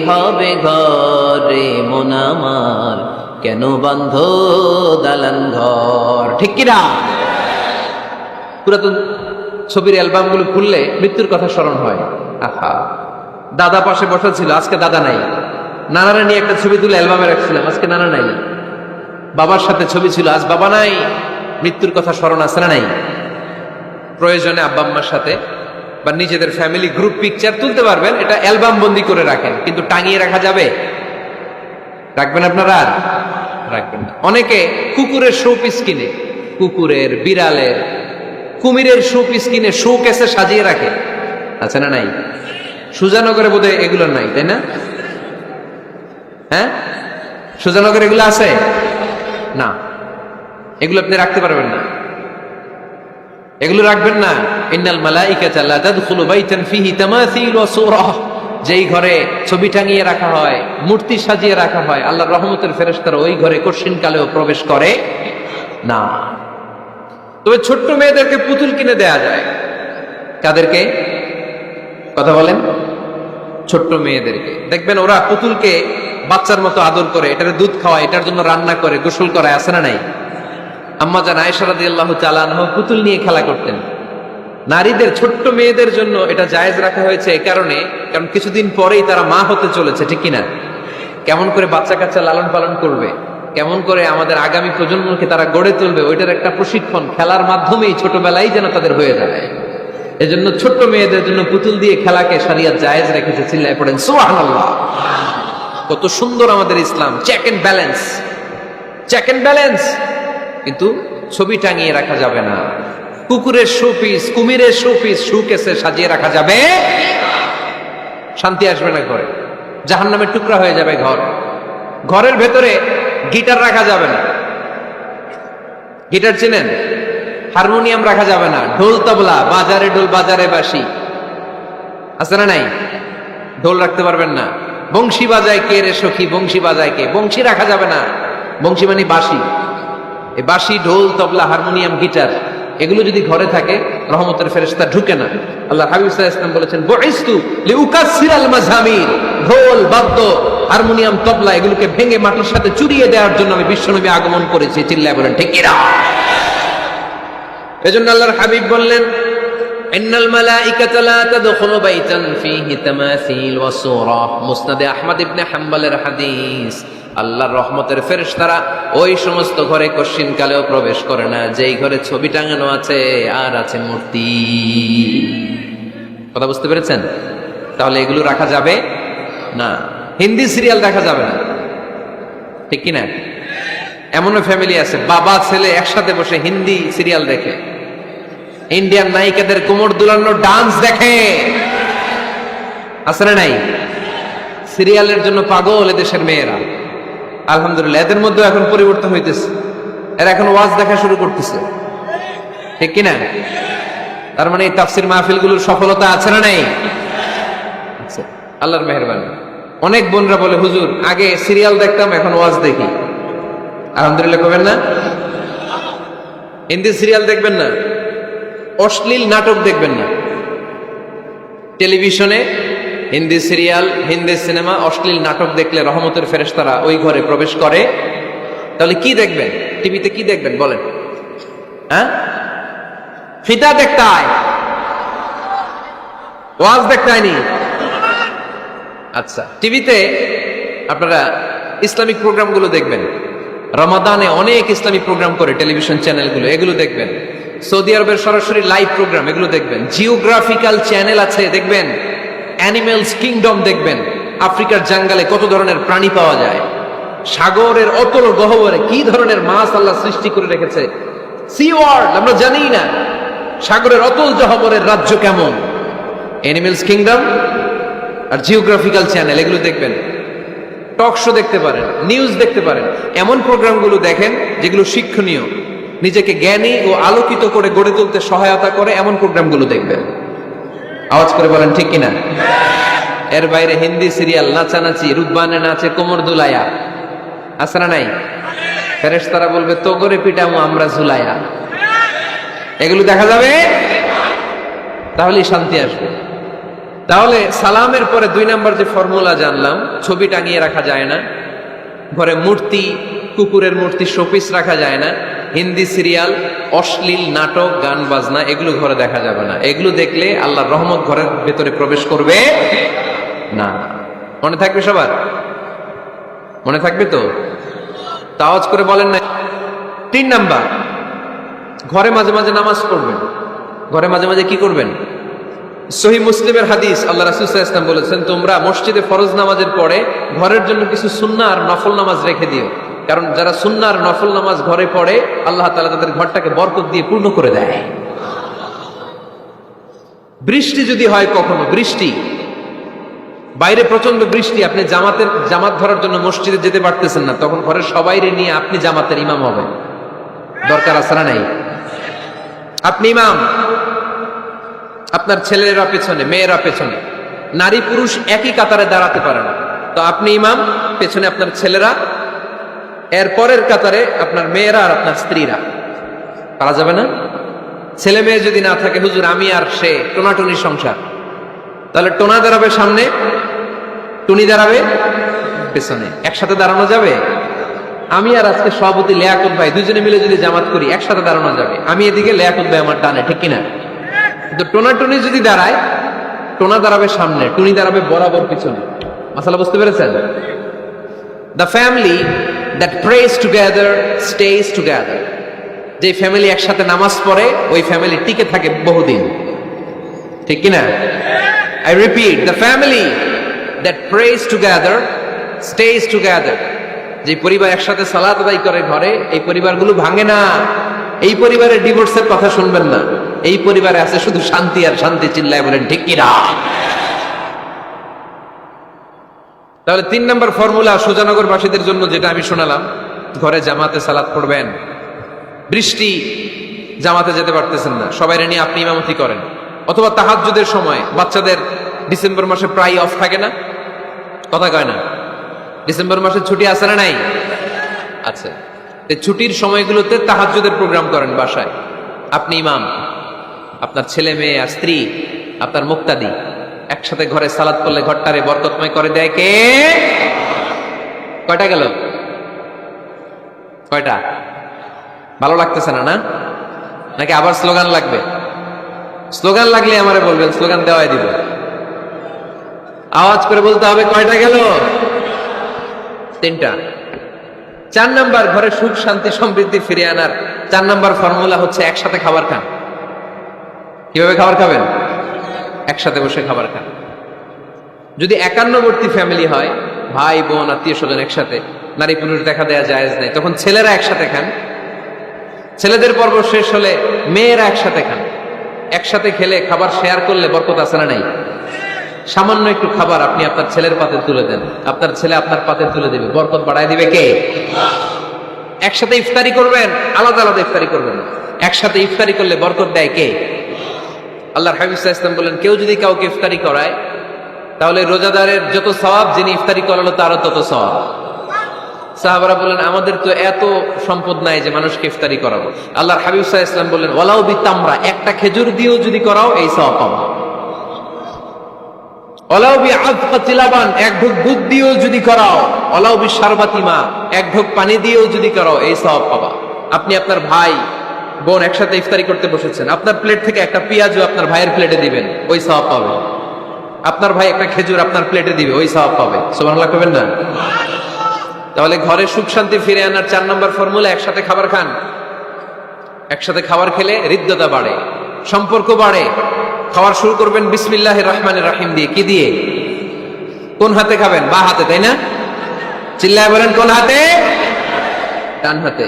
হবে ঘরে মন আমার, কেন বান্ধ দালান ঘর। ঠিক কিনা? পুরাতন ছবির অ্যালবামগুলো খুললে মৃত্যুর কথা স্মরণ হয়। আহা, দাদা পাশে বসা ছিল, আজকে দাদা নাই। নানারা নিয়ে একটা ছবি তুলে অ্যালবামে রাখছিলাম, আজকে নানা নাই। বাবার সাথে ছবি ছিল, আজ বাবা নাই। মৃত্যুর কথা স্মরণ আছে না নাই? প্রয়োজনে আব্বা আম্মার সাথে বা নিজেদের ফ্যামিলি গ্রুপ পিকচার তুলতে পারবেন, এটা অ্যালবাম বন্দি করে রাখেন, কিন্তু টাঙিয়ে রাখা যাবে? রাখবেন আপনারা? আর রাখবেন না। অনেকে কুকুরের শো পিস কিনে, কুকুরের, বিড়ালের, কুমিরের শো পিস কিনে শো কেসে সাজিয়ে রাখে, আছে না নাই? সুজানগরে বোধহয় এগুলো নাই, তাই না? হ্যাঁ, সুজানগরে এগুলো আছে না? এগুলো আপনি রাখতে পারবেন না, এগুলো রাখবেন না। ইন্নাল মালাইকাতা লা তাদখুলু বাইতান ফিহি তামাসিল ওয়া সূরাহ, যেই ঘরে ছবি টাঙিয়ে রাখা হয়, মূর্তি সাজিয়ে রাখা হয়, আল্লাহর রহমতের ফেরেশতারা ওই ঘরে কশিন কালেও প্রবেশ করে না। তবে ছোট্ট মেয়েদেরকে পুতুল কিনে দেয়া যায়। কাদেরকে? কথা বলেন। ছোট্ট মেয়েদেরকে দেখবেন ওরা পুতুলকে বাচ্চার মতো আদর করে, এটার দুধ খাওয়ায়, এটার জন্য রান্না করে, গোসল করায়, আছে না নাই? আম্মা জান আয়েশা রাদিয়াল্লাহু তাআলা আনহা পুতুল নিয়ে খেলা করতেন। নারীদের, ছোট্ট মেয়েদের জন্য এটা জায়েজ রাখা হয়েছে এই কারণে, কারণ কিছুদিন পরেই তারা মা হতে চলেছে, ঠিক কিনা? কেমন করে বাচ্চা কাচ্চা লালন পালন করবে, কেমন করে আমাদের আগামী প্রজন্মকে তারা গড়ে তুলবে, ওইটার একটা প্রশিক্ষণ খেলার মাধ্যমেই ছোটবেলায় যেন তাদের হয়ে যায়। এজন্য ছোট্ট মেয়েদের জন্য পুতুল দিয়ে খেলাকে শরিয়ত জায়েজ রেখেছে। চিল্লায় পড়েন সুবহানাল্লাহ। কত সুন্দর আমাদের Islam, check and balance, check and balance. কিন্তু ছবি টাঙিয়ে রাখা যাবে না। কুকুরের শোপিস, কুমিরের শোপিস শোকেসে সাজিয়ে রাখা যাবে, শান্তি আসবে না ঘরে, জাহান্নামের টুকরা হয়ে যাবে ঘর। ঘরের ভেতরে গিটার রাখা যাবে না। গিটার চেনেন? হারমোনিয়াম রাখা যাবে না। ঢোল তবলা, বাজারে ঢোল বাজারে বাঁশি, আছে না নাই? ঢোল রাখতে পারবেন না। বংশী বাজায় কে রে সখী, বংশী বাজায় কে? বংশী রাখা যাবে না। বংশী মানে বাঁশি। এই বাঁশি, ঢোল, তবলা, হারমোনিয়াম, গিটার, এগুলো যদি ঘরে থাকে রহমতের ফেরেশতা ঢুকে না। আল্লাহ হাবিব সাল্লাল্লাহু আলাইহি ওয়াসাল্লাম বলেছেন, বুইসতু লিউকাসসিরাল মাযামির, ঢোল, বাদ্য, হারমোনিয়াম, তবলা এগুলোকে ভেঙে মাটির সাথে চুরিয়ে দেওয়ার জন্য আমি বিশ্বনবী আগমন করেছি। চিল্লায় বলেন ঠিক কিনা? এজন্য আল্লাহর হাবিব বললেন, ইন্নাল মালাইকাতা লা তাদখুলু বাইতান ফীহি তামাসিল ওয়া সূরাহ। মুসনাদে আহমদ ইবনে হাম্বলের হাদিস। আল্লাহর রহমতের ফেরেশতারা ওই সমস্ত ঘরে কশিন কালেও প্রবেশ করে না যেই ঘরে ছবি টাঙানো আছে আর আছে মূর্তি। কথা বুঝতে পেরেছেন? তাহলে এগুলো রাখা যাবে না। হিন্দি সিরিয়াল দেখা যাবে না, ঠিক কিনা? এমনও ফ্যামিলি আছে বাবা ছেলে একসাথে বসে হিন্দি সিরিয়াল দেখে, ইন্ডিয়ান নায়িকাদের কোমর দুলানো ডান্স দেখে, আছে না নাই? সিরিয়ালের জন্য পাগল এদেশের মেয়েরা। আলহামদুলিল্লাহ, এদের মধ্যে এখন পরিবর্তন হইতেছে। এরা এখন ওয়াজ দেখা শুরু করতেছে, ঠিক কিনা? তার মানে এই তাফসির মাহফিলগুলোর সফলতা আছে না নাই? আল্লাহর মেহেরবানি। অনেক বোনরা বলে, হুজুর আগে সিরিয়াল দেখতাম, এখন ওয়াজ দেখি। আলহামদুলিল্লাহ করবেন না? হিন্দি সিরিয়াল দেখবেন না, অশ্লীল নাটক দেখবেন না। টেলিভিশনে হিন্দি সিরিয়াল, হিন্দি সিনেমা, অশ্লীল নাটক দেখলে রহমতের ফেরেশতারা ওই ঘরে প্রবেশ করে। তাহলে কি দেখবেন? টিভিতে কি দেখবেন বলেন? হ্যাঁ, ফিতা দেখতে আয়, ওয়াজ দেখতে আয়নি। আচ্ছা, টিভিতে আপনারা ইসলামিক প্রোগ্রামগুলো দেখবেন। রমাদানে অনেক ইসলামিক প্রোগ্রাম করে টেলিভিশন চ্যানেলগুলো, এগুলো দেখবেন। সৌদি আরবের সরাসরি লাইভ প্রোগ্রাম, এগুলো দেখবেন। জিওগ্রাফিক্যাল চ্যানেল আছে, দেখবেন। অ্যানিমেলস কিংডম দেখবেন। আফ্রিকার জঙ্গলে কত ধরনের প্রাণী পাওয়া যায়, সাগরের অতল গহ্বরে কি ধরনের মাছ আল্লাহ সৃষ্টি করে রেখেছে, সি ওয়ার্ল্ড আমরা জানি না, সাগরের অতল গহ্বরের রাজ্য কেমন। অ্যানিমেলস কিংডম আর জিওগ্রাফিক্যাল চ্যানেল, এগুলো দেখবেন। টক শো দেখতে পারেন, নিউজ দেখতে পারেন। এমন প্রোগ্রামগুলো দেখেন যেগুলো শিক্ষণীয়, নিজেকে জ্ঞানী ও আলোকিত করে গড়ে তুলতে সহায়তা করে, এমন প্রোগ্রামগুলো দেখবেন। আওয়াজ করে বলেন ঠিক কিনা? এর বাইরে হিন্দি সিরিয়াল, নাচানাচি, রূপবানে নাচে কোমর দুলায়া, আছে না নাই? ফেরেশতারা বলবে তো করে পিটামু আমরা ঝুলায়া, এগুলো দেখা যাবে, তাহলেই শান্তি আসবে। তাহলে সালামের পরে 2 নাম্বার যে ফর্মুলা জানলাম, ছবি টাঙিয়ে রাখা যায় না, ঘরে মূর্তি, কুকুরের মূর্তি, শোপিস রাখা যায় না, হিন্দি সিরিয়াল, অশ্লীল নাটক, গান বাজনা, এগুলো ঘরে দেখা যাবে না। এগুলো দেখলে আল্লাহর রহমত ঘরের ভেতরে প্রবেশ করবে না। মনে থাকবে সবার? মনে থাকবে তো? আওয়াজ করে বলেন না। 3 নাম্বার, ঘরে মাঝে মাঝে নামাজ পড়বেন। ঘরে মাঝে মাঝে কি করবেন? সহিহ মুসলিমের হাদিস, আল্লাহ রাসূল সাল্লাল্লাহু আলাইহি ওয়াসাল্লাম বলেছেন, তোমরা মসজিদে ফরজ নামাজের পরে ঘরের জন্য কিছু সুন্নাহ আর নফল নামাজ রেখে দিও। কারণ যারা সুন্নাহ আর নফল নামাজ ঘরে পড়ে, আল্লাহ তাআলা তাদের ঘরটাকে বরকত দিয়ে পূর্ণ করে দেয়। বৃষ্টি যদি হয়, কখনো বৃষ্টি, বাইরে প্রচন্ড বৃষ্টি, আপনি জামাত ধরার জন্য মসজিদে যেতে পারতেছেন না, তখন ঘরের সবাইরে নিয়ে আপনি জামাতের ইমাম হবেন। দরকার আছে না নাই? আপনি ইমাম, আপনার ছেলেরা পেছনে, মেয়েরা পেছনে, নারী পুরুষ একই কাতারে দাঁড়াতে পারে না, তো আপনি ইমাম, পেছনে আপনার ছেলেরা, এর পরের কাতারে আপনার মেয়েরা আর আপনার স্ত্রীরা। পারা যাবে না? ছেলে মেয়ে যদি না থাকে, হুজুর আমি আর সে টোনাটুনি সংসার, তাহলে টোনা দাঁড়াবে সামনে, টুনি দাঁড়াবে পেছনে, একসাথে দাঁড়ানো যাবে? আমি আর আজকে সভাপতি লিয়াকত ভাই দুজনে মিলে যদি জামাত করি, একসাথে দাঁড়ানো যাবে। আমি এদিকে, লিয়াকত ভাই আমার ডানে, ঠিক কিনা? কিন্তু টোনাটুনি যদি দাঁড়ায়, টোনা দাঁড়াবে সামনে, টুনি দাঁড়াবে বরাবর পিছনে। মাসালা বুঝতে পেরেছেন? The family that prays together stays together. যে ফ্যামিলি একসাথে নামাজ পড়ে, ওই ফ্যামিলি টিকে থাকে বহুদিন, ঠিক কিনা? I repeat, the family that prays together stays together. যে পরিবার একসাথে সালাত আদায় করে ঘরে, এই পরিবারগুলো ভাঙে না। এই পরিবারে ডিভোর্সের কথা শুনবেন না। এই পরিবারে আছে শুধু শান্তি আর শান্তি। চিল্লায় বলেন ঠিক কিনা? তাহলে 3 নাম্বার ফর্মুলা সুজানগরবাসীদের জন্য যেটা আমি শোনালাম, ঘরে জামাতে সালাত পড়বেন। বৃষ্টি, জামাতে যেতে পারতেছেন না, সবাইরে নিয়ে আপনি ইমামতি করেন। অথবা তাহাজ্জুদের সময়, বাচ্চাদের ডিসেম্বর মাসে প্রায় অফ থাকে না, কথা কয় না? ডিসেম্বর মাসে ছুটি আছে না নাই? আচ্ছা, ছুটির সময়গুলোতে তাহাজ্জুদের প্রোগ্রাম করেন বাসায়। আপনি ইমাম, আপনার ছেলে মেয়ে আর স্ত্রী, আপনার মুক্তাদি, একসাথে ঘরে সালাত করলে ঘরটারে বরকতময় করে দেয় কে? কয়টা গেল? কয়টা? ভালো লাগতেছে না, না? নাকি আবার স্লোগান লাগবে? স্লোগান লাগলে আমারে বলবেন, স্লোগান দেওয়াই দিব। আওয়াজ করে বলতে হবে কয়টা গেল? 3টা। 4 নাম্বার, ঘরে সুখ শান্তি সমৃদ্ধি ফিরে আনার 4 নাম্বার ফর্মুলা হচ্ছে একসাথে খাবার খান। কিভাবে খাবার খাবেন? একসাথে বসে খাবার খান। যদি একান্নবর্তী ফ্যামিলি হয়, ভাই বোন আত্মীয় স্বজন একসাথে, নারী পুরুষ দেখা দেয়া জায়েজ নেই, তখন ছেলেরা একসাথে খান। ছেলেদের পর্ব শেষ হলে মেয়েরা একসাথে খান। একসাথে খেলে, খাবার শেয়ার করলে বরকত আছে না নাই? সামান্য একটু খাবার আপনি আপনার ছেলের পাতে তুলে দেন, আপনার ছেলে আপনার পাতে তুলে দেবে, বরকত বাড়ায় দিবে কে? একসাথে ইফতারি করবেন, আলাদা আলাদা ইফতারি করবেন। একসাথে ইফতারি করলে বরকত দেয় কে? আল্লাহর হাবিব সাল্লাল্লাহু আলাইহি ওয়াসাল্লাম বলেন, কেউ যদি কাউকে ইফতারি করায়, তাহলে রোজাদারের যত সওয়াব, যিনি ইফতারি করালো তারও তত সওয়াব। সাহাবারা বলেন, আমাদের তো এত সম্পদ নাই যে মানুষকে ইফতারি করাবো। আল্লাহর হাবিব সাল্লাল্লাহু আলাইহি ওয়াসাল্লাম বলেন, ওয়ালাউ বিতামরা, একটা খেজুর দিয়েও যদি করাও এই সওয়াব পাবা। ওয়ালাউ বিআযফাতি লাবান, এক ঢোক দুধ দিয়েও যদি করাও, ওয়ালাউ বিশারবাতি মা, এক ঢোক পানি দিয়েও যদি করাও এই সওয়াব পাবা। আপনি আপনার ভাই বোন একসাথে ইফতারি করতে বসেছেন, আপনার প্লেট থেকে একটা পেঁয়াজও আপনার ভাইয়ের প্লেটে দিবেন, ওই সওয়াব পাবে। আপনার ভাই একটা খেজুর আপনার প্লেটে দিবে, ওই সওয়াব পাবে। সুবহানাল্লাহ কইবেন না? তাহলে ঘরে সুখ শান্তি ফিরে আনার 4 নম্বর ফর্মুলা, একসাথে খাবার খান। একসাথে খাবার খেলে হৃদ্যতা বাড়ে, সম্পর্ক বাড়ে। খাবার শুরু করবেন বিসমিল্লাহির রহমানির রহিম দিয়ে। কি দিয়ে? কোন হাতে খাবেন? বা হাতে, তাই না? চিল্লায় বলেন কোন হাতে? ডান হাতে।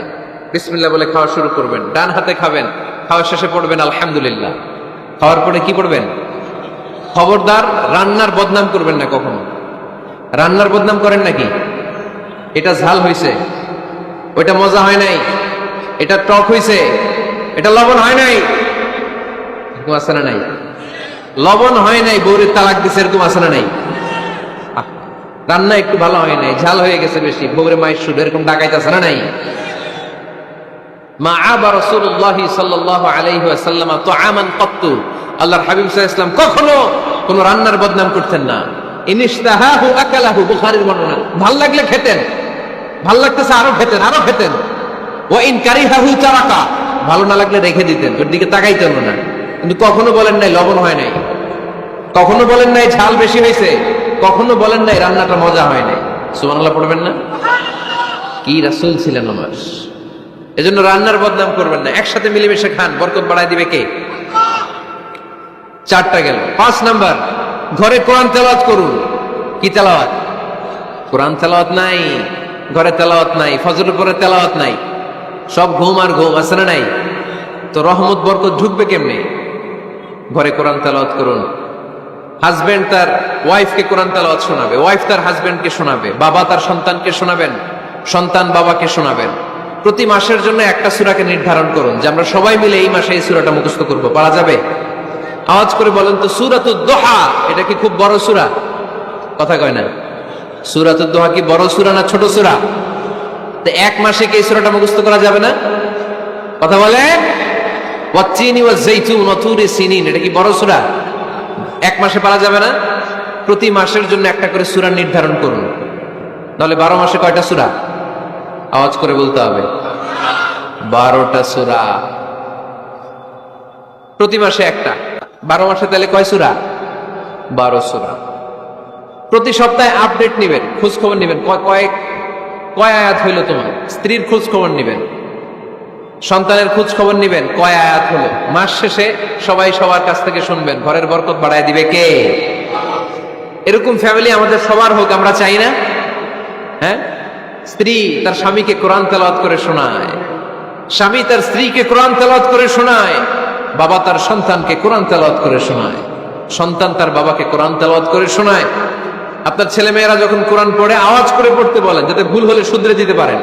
বিসমিল্লাহ বলে খাওয়া শুরু করবেন, ডান হাতে খাবেন। খাওয়ার শেষে পড়বেন আলহামদুলিল্লাহ। খাওয়ার পরে কি পড়বেন? খবরদার রান্নার বদনাম করবেন না কখনো। রান্নার বদনাম করেন নাকি? এটা ঝাল হয়েছে, ওইটা মজা হয় নাই, এটা টক হয়েছে, এটা লবণ হয় নাই, এরকম আছে না নাই? লবণ হয় নাই, বউরে তালাক দিছে, এরকম আছে না নাই? রান্না একটু ভালো হয় নাই, ঝাল হয়ে গেছে বেশি, বউরে মায়ের শুধু, এরকম ডাকাইতেছে না নাই? মা আবা রাসূলুল্লাহ সাল্লাল্লাহু আলাইহি ওয়াসাল্লাম তুআমান ক্বাত্তু, আল্লাহর হাবিব সাল্লাল্লাহু আলাইহি ওয়াসাল্লাম কখনো কোন রান্নার বদনাম করতেন না। ইনিশতাহাহু আকালাহু, বুখারীর বর্ণনা। ভাল লাগলে খেতেন, ভাল লাগতেছে আরো খেতেন, আরো খেতেন। ওয়া ইন কারিহাহু তারাকা, ভালো না লাগলে রেখে দিতেন, ওর দিকে তাকাইতেন না। কিন্তু কখনো বলেন নাই লবণ হয় নাই, কখনো বলেন নাই ঝাল বেশি হয়েছে, কখনো বলেন নাই রান্নাটা মজা হয় নাই। সুবহানাল্লাহ পড়বেন না? কি রাসূল ছিলেন আমার। এজন্য রান্নার বদনাম করবেন না, একসাথে মিলেমিশে খান, বরকত বাড়ায় দিবে কে? 4টা গেল। 5 নাম্বার, ঘরে কোরআন তেলাওয়াত করুন। কি তেলাওয়াত? কোরআন তেলাওয়াত নাই, ঘরে তেলাওয়াত নাই, ফজরের পরে তেলাওয়াত নাই, সব ঘুম আর ঘুম, আছে না নাই? তো রহমত বরকত ঢুকবে কেমনে? ঘরে কোরআন তেলাওয়াত করুন। হাজবেন্ড তার ওয়াইফকে কোরআন তেলাওয়াত শোনাবে, ওয়াইফ তার হাজবেন্ডকে শোনাবে, বাবা তার সন্তানকে শোনাবেন, সন্তান বাবাকে শোনাবেন। প্রতি মাসের জন্য একটা সূরাকে নির্ধারণ করুন যে আমরা সবাই মিলে এই মাসে এই সূরাটা মুখস্থ করব। পারা যাবে? আওয়াজ করে বলেন তো, সূরাতুদ দোহা এটা কি খুব বড় সূরা? কথা কয় না। সূরাতুদ দোহা কি বড় সূরা না ছোট সূরা? তো এক মাসে কি এই সূরাটা মুখস্থ করা যাবে না? কথা বলে। ওয়াত্তিনি ওয়াজ-যাইতুন ওয়া তুরি সিনিন, এটা কি বড় সূরা? এক মাসে পারা যাবে না? প্রতি মাসের জন্য একটা করে সূরা নির্ধারণ করুন। তাহলে 12 মাসে কয়টা সূরা? আওয়াজ করে বলতে হবে, 12টা সূরা। প্রতি মাসে একটা, 12 মাসে তাহলে কয় সূরা? 12 সূরা। প্রতি সপ্তাহে আপডেট নেবেন, খোঁজ খবর নেবেন, কয় আয়াত হইল তোমার। স্ত্রীর খোঁজ খবর নেবেন, সন্তানের খোঁজ খবর নেবেন, কয় আয়াত হলো। মাস শেষে সবাই সবার কাছ থেকে শুনবেন। ঘরের বরকত বাড়ায় দিবে কে? এরকম ফ্যামিলি আমাদের সবার হোক, আমরা চাই না? হ্যাঁ, স্ত্রী তার স্বামীকে কোরআন তেলাওয়াত করে শোনায়, স্বামী তার স্ত্রীকে কোরআন তেলাওয়াত করে শোনায়, বাবা তার সন্তানকে কোরআন তেলাওয়াত করে শোনায়, সন্তান তার বাবাকে কোরআন তেলাওয়াত করে শোনায়। আপনার ছেলে মেয়েরা যখন কোরআন পড়ে আওয়াজ করে পড়তে বলেন, যাতে ভুল হলে শুধরে দিতে পারেন।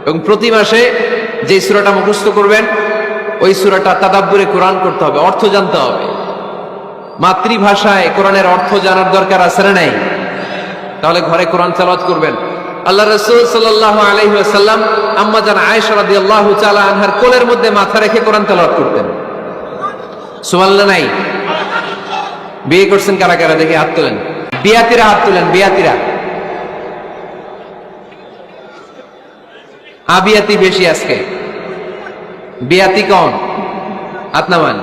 এবং প্রতি মাসে যে সূরাটা মুখস্থ করবেন, ওই সূরাটা তাদাব্বুরে কোরআন করতে হবে, অর্থ জানতে হবে। মাতৃভাষায় কোরআনের অর্থ জানার দরকার আছে না নাই? তাহলে ঘরে কোরআন তেলাওয়াত করবেন। আল্লাহ রাসূল সাল্লাল্লাহু আলাইহি ওয়াসাল্লাম আম্মা জান আয়েশা রাদিয়াল্লাহু তাআলা আনহার কোলের মধ্যে মাথা রেখে কোরআন তেলাওয়াত করতেন। সুবহানাল্লাহ নাই? বিয়ে করছেন কারা কারা দেখে হাত তোলেন। বিয়াতিরা হাত তোলেন, বিয়াতিরা। আবিয়াতি বেশি আজকে, বিয়াতি কম। হাত নামান।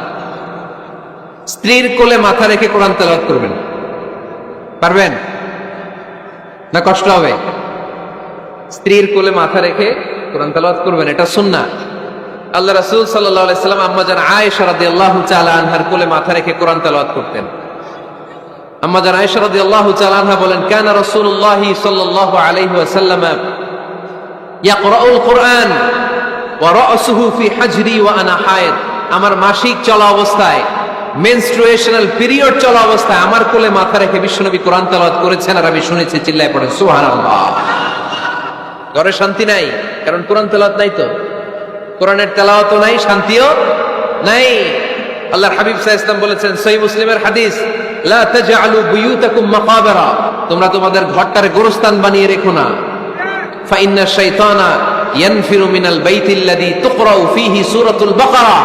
স্ত্রীর কোলে মাথা রেখে কোরআন তেলাওয়াত করবেন, পারবেন না? কষ্ট হবে? স্ত্রীর কোলে মাথা রেখে কোরআন তেলাওয়াত করবেন, এটা সুন্নাহ। আল্লাহ রাসূল সাল্লাল্লাহু আলাইহি সাল্লাম আম্মা জান আয়েশা রাদিয়াল্লাহু তাআলা আনহার কোলে মাথা রেখে কোরআন তেলাওয়াত করতেন। আম্মা জান আয়েশা রাদিয়াল্লাহু তাআলা আনহা বলেন, কানা রাসূলুল্লাহ সাল্লাল্লাহু আলাইহি ওয়াসাল্লাম ইয়াকরাউল কুরআন ওয়া রাসুহু ফি হাজরি ওয়া আনা হায়েদ। আমার মাসিক চলা অবস্থায়, মেনস্ট্রুয়েশনাল পিরিয়ড চলা অবস্থায় আমার কোলে মাথা রেখে বিশ্বনবী কোরআন তেলাওয়াত করেছেন, আর আমি শুনেছি। চিল্লায় পড়েন সুবহানাল্লাহ। ঘরে শান্তি নাই, কারণ কোরআন তেলাওয়াত নাই। তো কোরআনের তেলাওয়াতও নাই, শান্তিও নাই। আল্লাহর হাবিব সাল্লাল্লাহু আলাইহি ওয়াসাল্লাম বলেছেন, সহিহ মুসলিমের হাদিস, লা তাজআলু বুয়ুতাকুম মাকাবিরা, তোমরা তোমাদের ঘরটারে গোরস্থান বানিয়ে রেখো না। ফা ইন্না শাইতানা ইয়ানফিরু মিনাল বাইতিল্লাযী তুকরাউ ফীহি সূরাতুল বাকারা,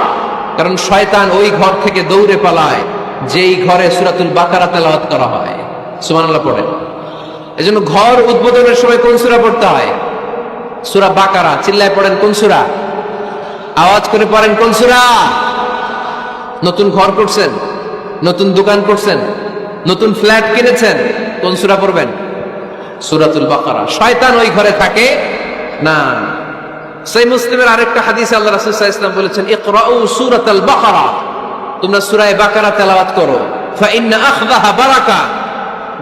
কারণ শয়তান ওই ঘর থেকে দৌড়ে পালায় যেই ঘরে সূরাতুল বাকারা তেলাওয়াত করা হয়। সুবহানাল্লাহ পড়েন। এজন্য ঘর উদ্বোধনের সময় কোন সূরা পড়তে হয়? সূরা বাকারা। চিল্লায় পড়েন কোন সূরা? আওয়াজ করে পড়েন কোন সূরা? নতুন ঘর করছেন, নতুন দোকান করছেন, নতুন ফ্ল্যাট কিনেছেন, কোন সূরা পড়বেন? সূরাতুল বাকারা। শয়তান ওই ঘরে থাকে না। সহিহ মুসলিমের আরেকটা হাদিসে আল্লাহ রাসূল সাল্লাল্লাহু আলাইহি ওয়াসাল্লাম বলেছেন, ইকরাউ সূরাতাল বাকারা, তোমরা সূরা বাকারা তেলাওয়াত করো, ফা ইন্না আখযাহা বারাকা,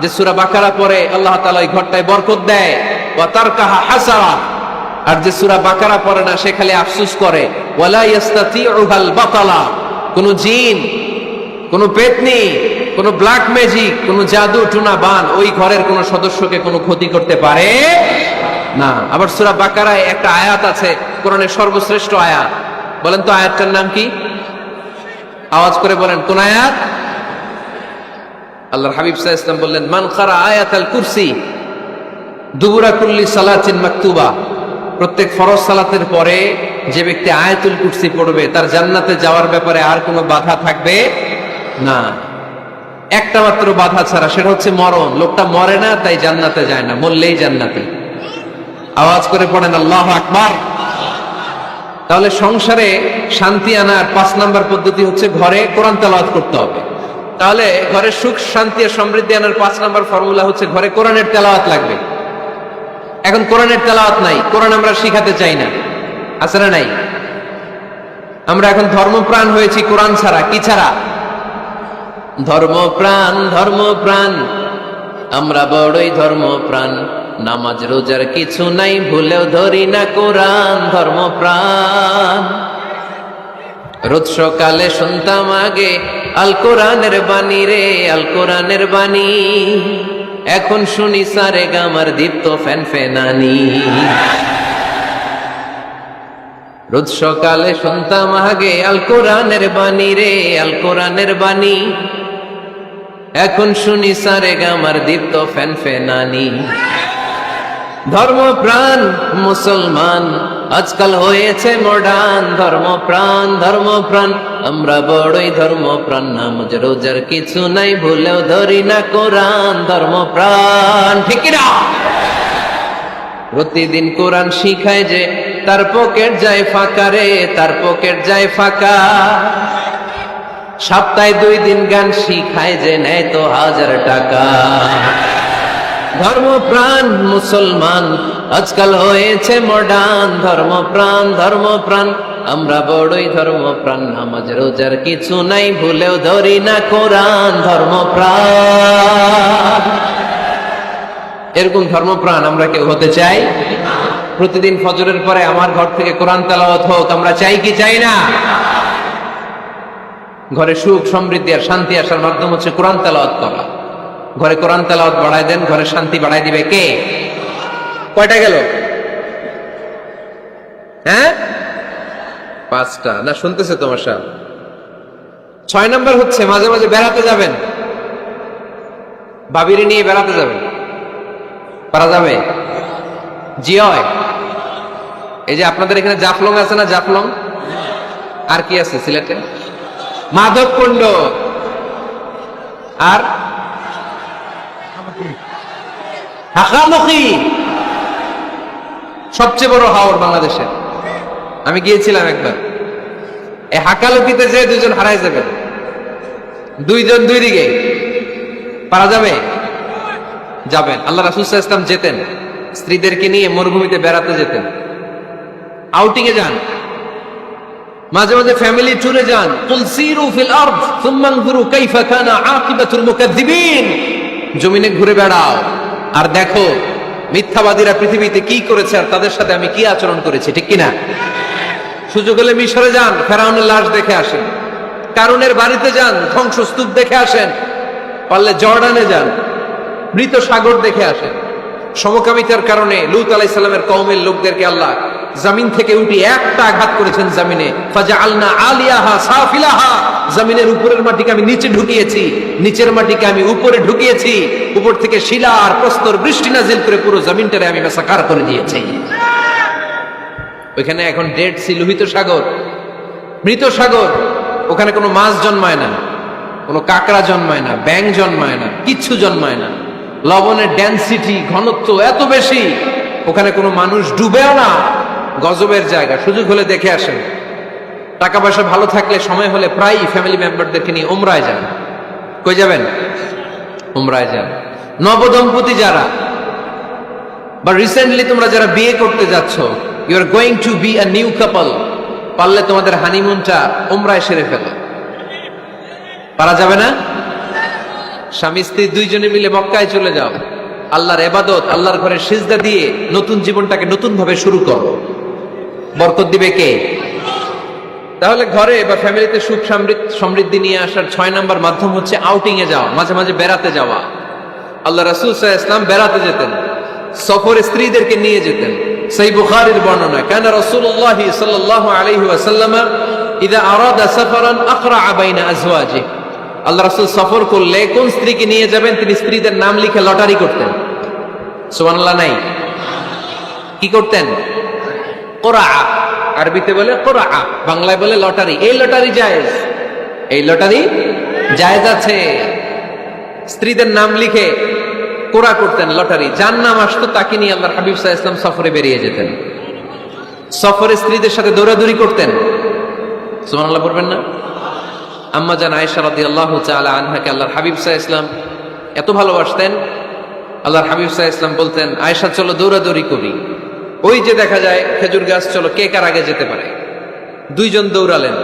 যে সূরা বাকারা পড়ে আল্লাহ তাআলা ওই ঘরটায় বরকত দেয়, ওয়া তারকাহা হাসারা, আর যে সূরা বাকারা পড়ে না সে খালি আফসোস করে, ওয়ালা ইস্তাতিউহাল বাতালা, কোন জিন, কোন পেতনি, কোন ব্ল্যাক ম্যাজিক, কোন জাদু টুনা বান ওই ঘরের কোন সদস্যকে কোনো ক্ষতি করতে পারে না। আবার সূরা বাকারায় একটা আয়াত আছে, কোরআনের সর্বশ্রেষ্ঠ আয়াত, বলেন তো আয়াতটার নাম কি? আওয়াজ করে বলেন কোন আয়াত? আল্লাহর হাবিব সাল্লাল্লাহু আলাইহি ওয়াসাল্লাম বললেন, মান ক্বারা আয়াতাল কুরসি দুবুরা কুল্লি সালাতিন মাকতুবা, প্রত্যেক ফরজ সালাতের পরে যে ব্যক্তি আয়াতুল কুরসি পড়বে তার জান্নাতে যাওয়ার ব্যাপারে আর কোনো বাধা থাকবে না। একটা মাত্র বাধা ছাড়া, সেটা হচ্ছে মরণ। লোকটা মরে না তাই জান্নাতে যায় না, মরলেই জান্নাতে। আওয়াজ করে পড়েন আল্লাহু আকবার। তাহলে সংসারে শান্তি আনার 5 নাম্বার পদ্ধতি হচ্ছে ঘরে কোরআন তেলাওয়াত করতে হবে। তাহলে ঘরে সুখ শান্তি আর সমৃদ্ধি আনার 5 নাম্বার ফর্মুলা হচ্ছে ঘরে কোরআনের তেলাওয়াত লাগবে। এখন কোরআনের তেলাওয়াত নাই, কোরআন আমরা শিখাতে চাই না, আছে না নাই? আমরা এখন ধর্মপ্রাণ হয়েছি কোরআন ছাড়া। কি ছাড়া? ধর্মপ্রাণ, ধর্মপ্রাণ, আমরা বড়ই ধর্মপ্রাণ, নামাজ রোজার কিছু নাই, ভুলেও ধরি না কোরআন। ধর্মপ্রাণ, রোজ সকালে শুনতাম আগে আল কোরআনের বাণী রে, আল কোরআনের বাণী, এখন শুনি সারে গামার দীপ্ত ফ্যান ফেনানি। রোজ সকালে শুনতাম আগে আল কোরআনের বাণী রে, আল কোরআনের বাণী, এখন শুনি সারে গামার দীপ্ত ফ্যান ফেনানি। ধর্মপ্রাণ মুসলমান আজকাল হয়েছে মডার্ন। ধর্মপ্রাণ, ধর্মপ্রাণ, আমরা বড়ই ধর্মপ্রাণ, নামাজ রোজার কিছু নাই, ভুলেও ধরি না কোরআন। ধর্মপ্রাণ, ঠিক না? প্রতিদিন কোরআন শিখায় যে তার পকেট যায় ফাঁকা রে, তার পকেট যায় ফাঁকা। সপ্তাহে 2 দিন গান শিখায় যে নেয় তো 1000 টাকা। ধর্মপ্রাণ মুসলমান আজকাল হয়েছে মডার্ন। ধর্মপ্রাণ, ধর্মপ্রাণ, আমরা বড়ই ধর্মপ্রাণ, নামাজ রোজার কিছু নাই, ভুলেও ধরি না কোরআন। ধর্মপ্রাণ, এরকম ধর্মপ্রাণ আমরা কেউ হতে চাই? প্রতিদিন ফজরের পরে আমার ঘর থেকে কোরআন তেলাওয়াত হোক, আমরা চাই কি চাই না? ঘরে সুখ সমৃদ্ধি আর শান্তি আসার মাধ্যম হচ্ছে কোরআন তেলাওয়াত করা। ঘরে কোরআন তেলাওয়াত বাড়ায় দেন, ঘরে শান্তি বাড়ায় দিবে কে? কয়টা গেল? হ্যাঁ, 5টা না? শুনতেছে তোমার সব? 6 নাম্বার হচ্ছে মাঝে মাঝে বেড়াতে যাবেন, ভাবিরে নিয়ে বেড়াতে যাবেন। পারা যাবে? জি হয়। এই যে আপনাদের এখানে জাফলং আছে না? জাফলং আর কি আছে সিলেটে? মাধবকুণ্ড আর হাকামুখী, সবচেয়ে বড় হাওর বাংলাদেশের। আমি গিয়েছিলাম একবার। এই হাকালুকিতে যে 2 জন হারাই যাবে, 2 জন 2 দিকে। পারা যাবে? যাবেন। আল্লাহ রাসূল সাল্লাল্লাহু আলাইহি ওয়াসাল্লাম যেতেন, স্ত্রীদেরকে নিয়ে মরুভূমিতে বেড়াতে যেতেন, আউটিং এ যান, মাঝে মাঝে ফ্যামিলি ট্যুরে যান। কুল সিরু ফিল আরদ সুম্মা আনজুরু কাইফা কানা আকিবাতুল মুকাজ্জিবিন, জমিনে ঘুরে বেড়াও আর দেখো মিথ্যাবাদীরা পৃথিবীতে কি করেছে আর তাদের সাথে আমি কি আচরণ করেছি, ঠিক কিনা? সুযোগ হলে মিশরে যান, ফেরাউনের লাশ দেখে আসেন। কারুনের বাড়িতে যান, ধ্বংসস্তূপ দেখে আসেন। পারলে জর্ডানে যান, মৃত সাগর দেখে আসেন। সমকামিতার কারণে লূত আলাইহিস সালামের কওমের লোকদেরকে আল্লাহ জমিন থেকে উঠিয়ে একটা আঘাত করেছেন জমিনে। ফাজআলনা আলিয়াহা সাফিলাহা, জমিনের উপরের মাটিকে আমি নিচে ঢুকিয়েছি, নিচের মাটিকে আমি উপরে ঢুকিয়েছি। উপর থেকে শিলা আর প্রস্তর বৃষ্টি নাজিল করে পুরো জমিনটারে আমি মাসাকার করে দিয়েছি। ওইখানে এখন ডেড সি, লোহিত সাগর, মৃত সাগর। ওখানে কোনো মাছ জন্মায় না, কোনো কাঁকড়া জন্মায় না, ব্যাঙ জন্মায় না, কিচ্ছু জন্মায় না। লবণের ডেনসিটি, ঘনত্ব এত বেশি, ওখানে কোনো মানুষ ডুবেও না। গজবের জায়গা, সুযোগ হলে দেখে আসেন। টাকা পয়সা ভালো থাকলে সময় হলে প্রায় ফ্যামিলি মেম্বারদেরকে নিয়ে উমরায় যান। কই যাবেন? উমরায় যান। নবদম্পতি যারা বা রিসেন্টলি তোমরা যারা বিয়ে করতে যাচ্ছ, you are going to be a new couple, পারলে তোমাদের হানিমুনটা উমরায় সেরে ফেলো। পারা যাবে না? স্বামী স্ত্রী দুইজনে মিলে মক্কায় চলে যাও, আল্লাহর ইবাদত, আল্লাহর ঘরে সিজদা দিয়ে নতুন জীবনটাকে নতুন ভাবে শুরু করো। বরকত দিবে কে? তাহলে ঘরে বা ফ্যামিলিতে সুখ সমৃদ্ধি নিয়ে আসার 6 নাম্বার মাধ্যম হচ্ছে আউটিং এ যাওয়া, মাঝে মাঝে বেড়াতে যাওয়া। আল্লাহ রাসূল সাল্লাল্লাহু আলাইহি ওয়াসাল্লাম বেড়াতে যেতেন, সফরে স্ত্রীদেরকে নিয়ে যেতেন। সহিহ বুখারীর বর্ণনা, কানা রাসূলুল্লাহ সাল্লাল্লাহু আলাইহি ওয়াসাল্লাম ইযা আরাদা সাফারান আকরা বাইনা আজওয়াজিহি, আল্লাহ রাসূল সফর করলে কোন স্ত্রীকে নিয়ে যাবেন তিনি স্ত্রীদের নাম লিখে লটারি করতেন। সুবহানাল্লাহ নাই? কি করতেন? কোরআ, আরবিতে বলে কোরআ, বাংলায় বলে লটারি। এই লটারি জায়েজ, এই লটারি জায়েজ আছে। স্ত্রীদের নাম লিখে কোরআ করতেন, লটারি। যার নাম আসতো তাকে নিয়ে আল্লাহর হাবিব সাল্লাল্লাহু আলাইহি ওয়াসাল্লাম সফরে বেরিয়ে যেতেন। সফরে স্ত্রীদের সাথে দৌড়াদৌড়ি করতেন। সুবহানাল্লাহ পড়বেন না? আম্মা জান আয়েশা রাদিয়াল্লাহু তাআলা আনহাকে আল্লাহর হাবিব সাল্লাল্লাহু আলাইহি ওয়াসাল্লাম এত ভালোবাসতেন, আল্লাহর হাবিব সাল্লাল্লাহু আলাইহি ওয়াসাল্লাম বলতেন, আয়েশা চলো দৌড়াদৌড়ি করি। ওই যে দেখা যায় খেজুর গাছ, চলো কে কার আগে যেতে পারে। দুইজন দৌড়ালেন।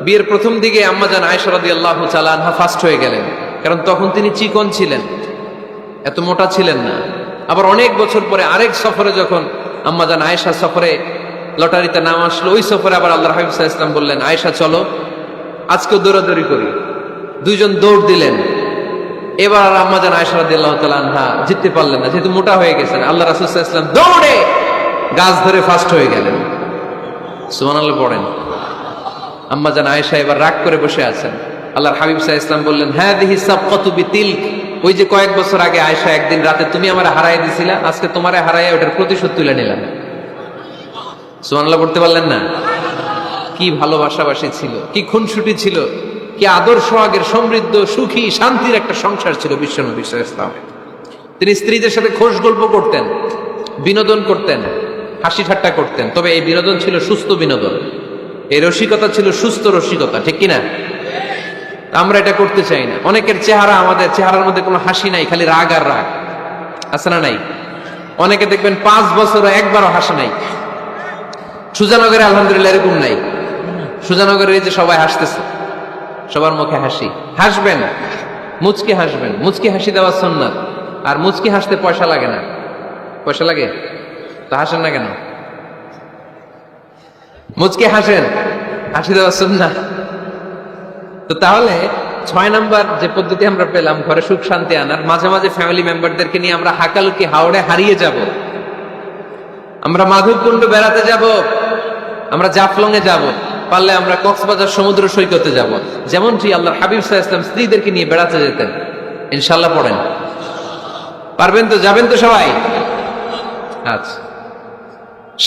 বিয়ের প্রথম দিকে আম্মা জান আয়েশা রাদিয়াল্লাহু তাআলা আনহা ফার্স্ট হয়ে গেলেন, কারণ তখন তিনি চিকন ছিলেন, এত মোটা ছিলেন না। আবার অনেক বছর পরে আরেক সফরে যখন আম্মা জান আয়েশা সফরে লটারিতে নাম আসলো, ওই সফরে আবার আল্লাহর হাবিব সাল্লাল্লাহু আলাইহি ওয়াসাল্লাম বললেন, আয়েশা চলো আজকেও দৌড়াদৌড়ি করি। দুইজন দৌড় দিলেন। এবার আর আম্মা জান আয়েশা রাদিয়াল্লাহু তাআলা আনহা জিততে পারলেন না, যেহেতু মোটা হয়ে গেছেন। আল্লাহ রাসূল সাল্লাল্লাহু আলাইহি ওয়াসাল্লাম দৌড়ে গাছ ধরে ফার্স্ট হয়ে গেলেন। সুবহানাল্লাহ পড়েন। আম্মা জান আয়েশা এবার রাগ করে বসে আছেন। আল্লাহর হাবিব সাল্লাল্লাহু আলাইহি ওয়াসাল্লাম বললেন, হাযিহি সাবকাতু বিতিলক, ওই যে কয়েক বছর আগে আয়েশা একদিন রাতে তুমি আমারে হারায় দিছিলা, আজকে তোমারে হারায় ওটার প্রতিশোধ তুলে নিলাম। সুবহানাল্লাহ পড়তে পারলেন না? কি ভালোবাসাবাসী ছিল, কি খুনসুটি ছিল, কি আদর্শ আগের সমৃদ্ধ সুখী শান্তির একটা সংসার ছিল বিশ্বনবী সাল্লাল্লাহু আলাইহি ওয়াসাল্লামের। তিনি স্ত্রীদের সাথে খোশ গল্প করতেন, বিনোদন করতেন, হাসি ঠাট্টা করতেন। তবে এই বিনোদন ছিল সুস্থ বিনোদন, এই রসিকতা ছিল সুস্থ রসিকতা, ঠিক কিনা? আমরা এটা করতে চাই না। অনেকের চেহারা, আমাদের চেহারার মধ্যে কোনো হাসি নাই, খালি রাগ আর রাগ, আছে না নাই? অনেকে দেখবেন 5 বছরও একবারও হাসে নাই। সুজানগরে আলহামদুলিল্লাহ এরকম নাই। সুজানগরে এই যে সবাই হাসতেছে, সবার মুখে হাসি। হাসবেন, মুচকি হাসবেন, মুচকি হাসি দেওয়া সুন্নাত। আর মুচকি হাসতে পয়সা লাগে না। পয়সা লাগে তো হাসেন না কেন? মুচকি হাসেন, হাসি দেওয়া সুন্নাত। তো তাহলে 6 নাম্বার যে পদ্ধতি আমরা পেলাম ঘরে সুখ শান্তি আনার, মাঝে মাঝে ফ্যামিলি মেম্বারদেরকে নিয়ে আমরা হাকালুকি হাওড়ে হারিয়ে যাব, আমরা মাধবকুণ্ড বেড়াতে যাব, আমরা জাফলং এ যাব, পারলে আমরা কক্সবাজার সমুদ্র সৈকতে যাব। যেমনটি আল্লাহর হাবিব সাল্লাল্লাহু আলাইহি ওয়াসাল্লাম স্ত্রীদেরকে নিয়ে বেড়াতে যেতেন। ইনশাআল্লাহ পড়েন। পারবেন তো? যাবেন তো সবাই? আচ্ছা।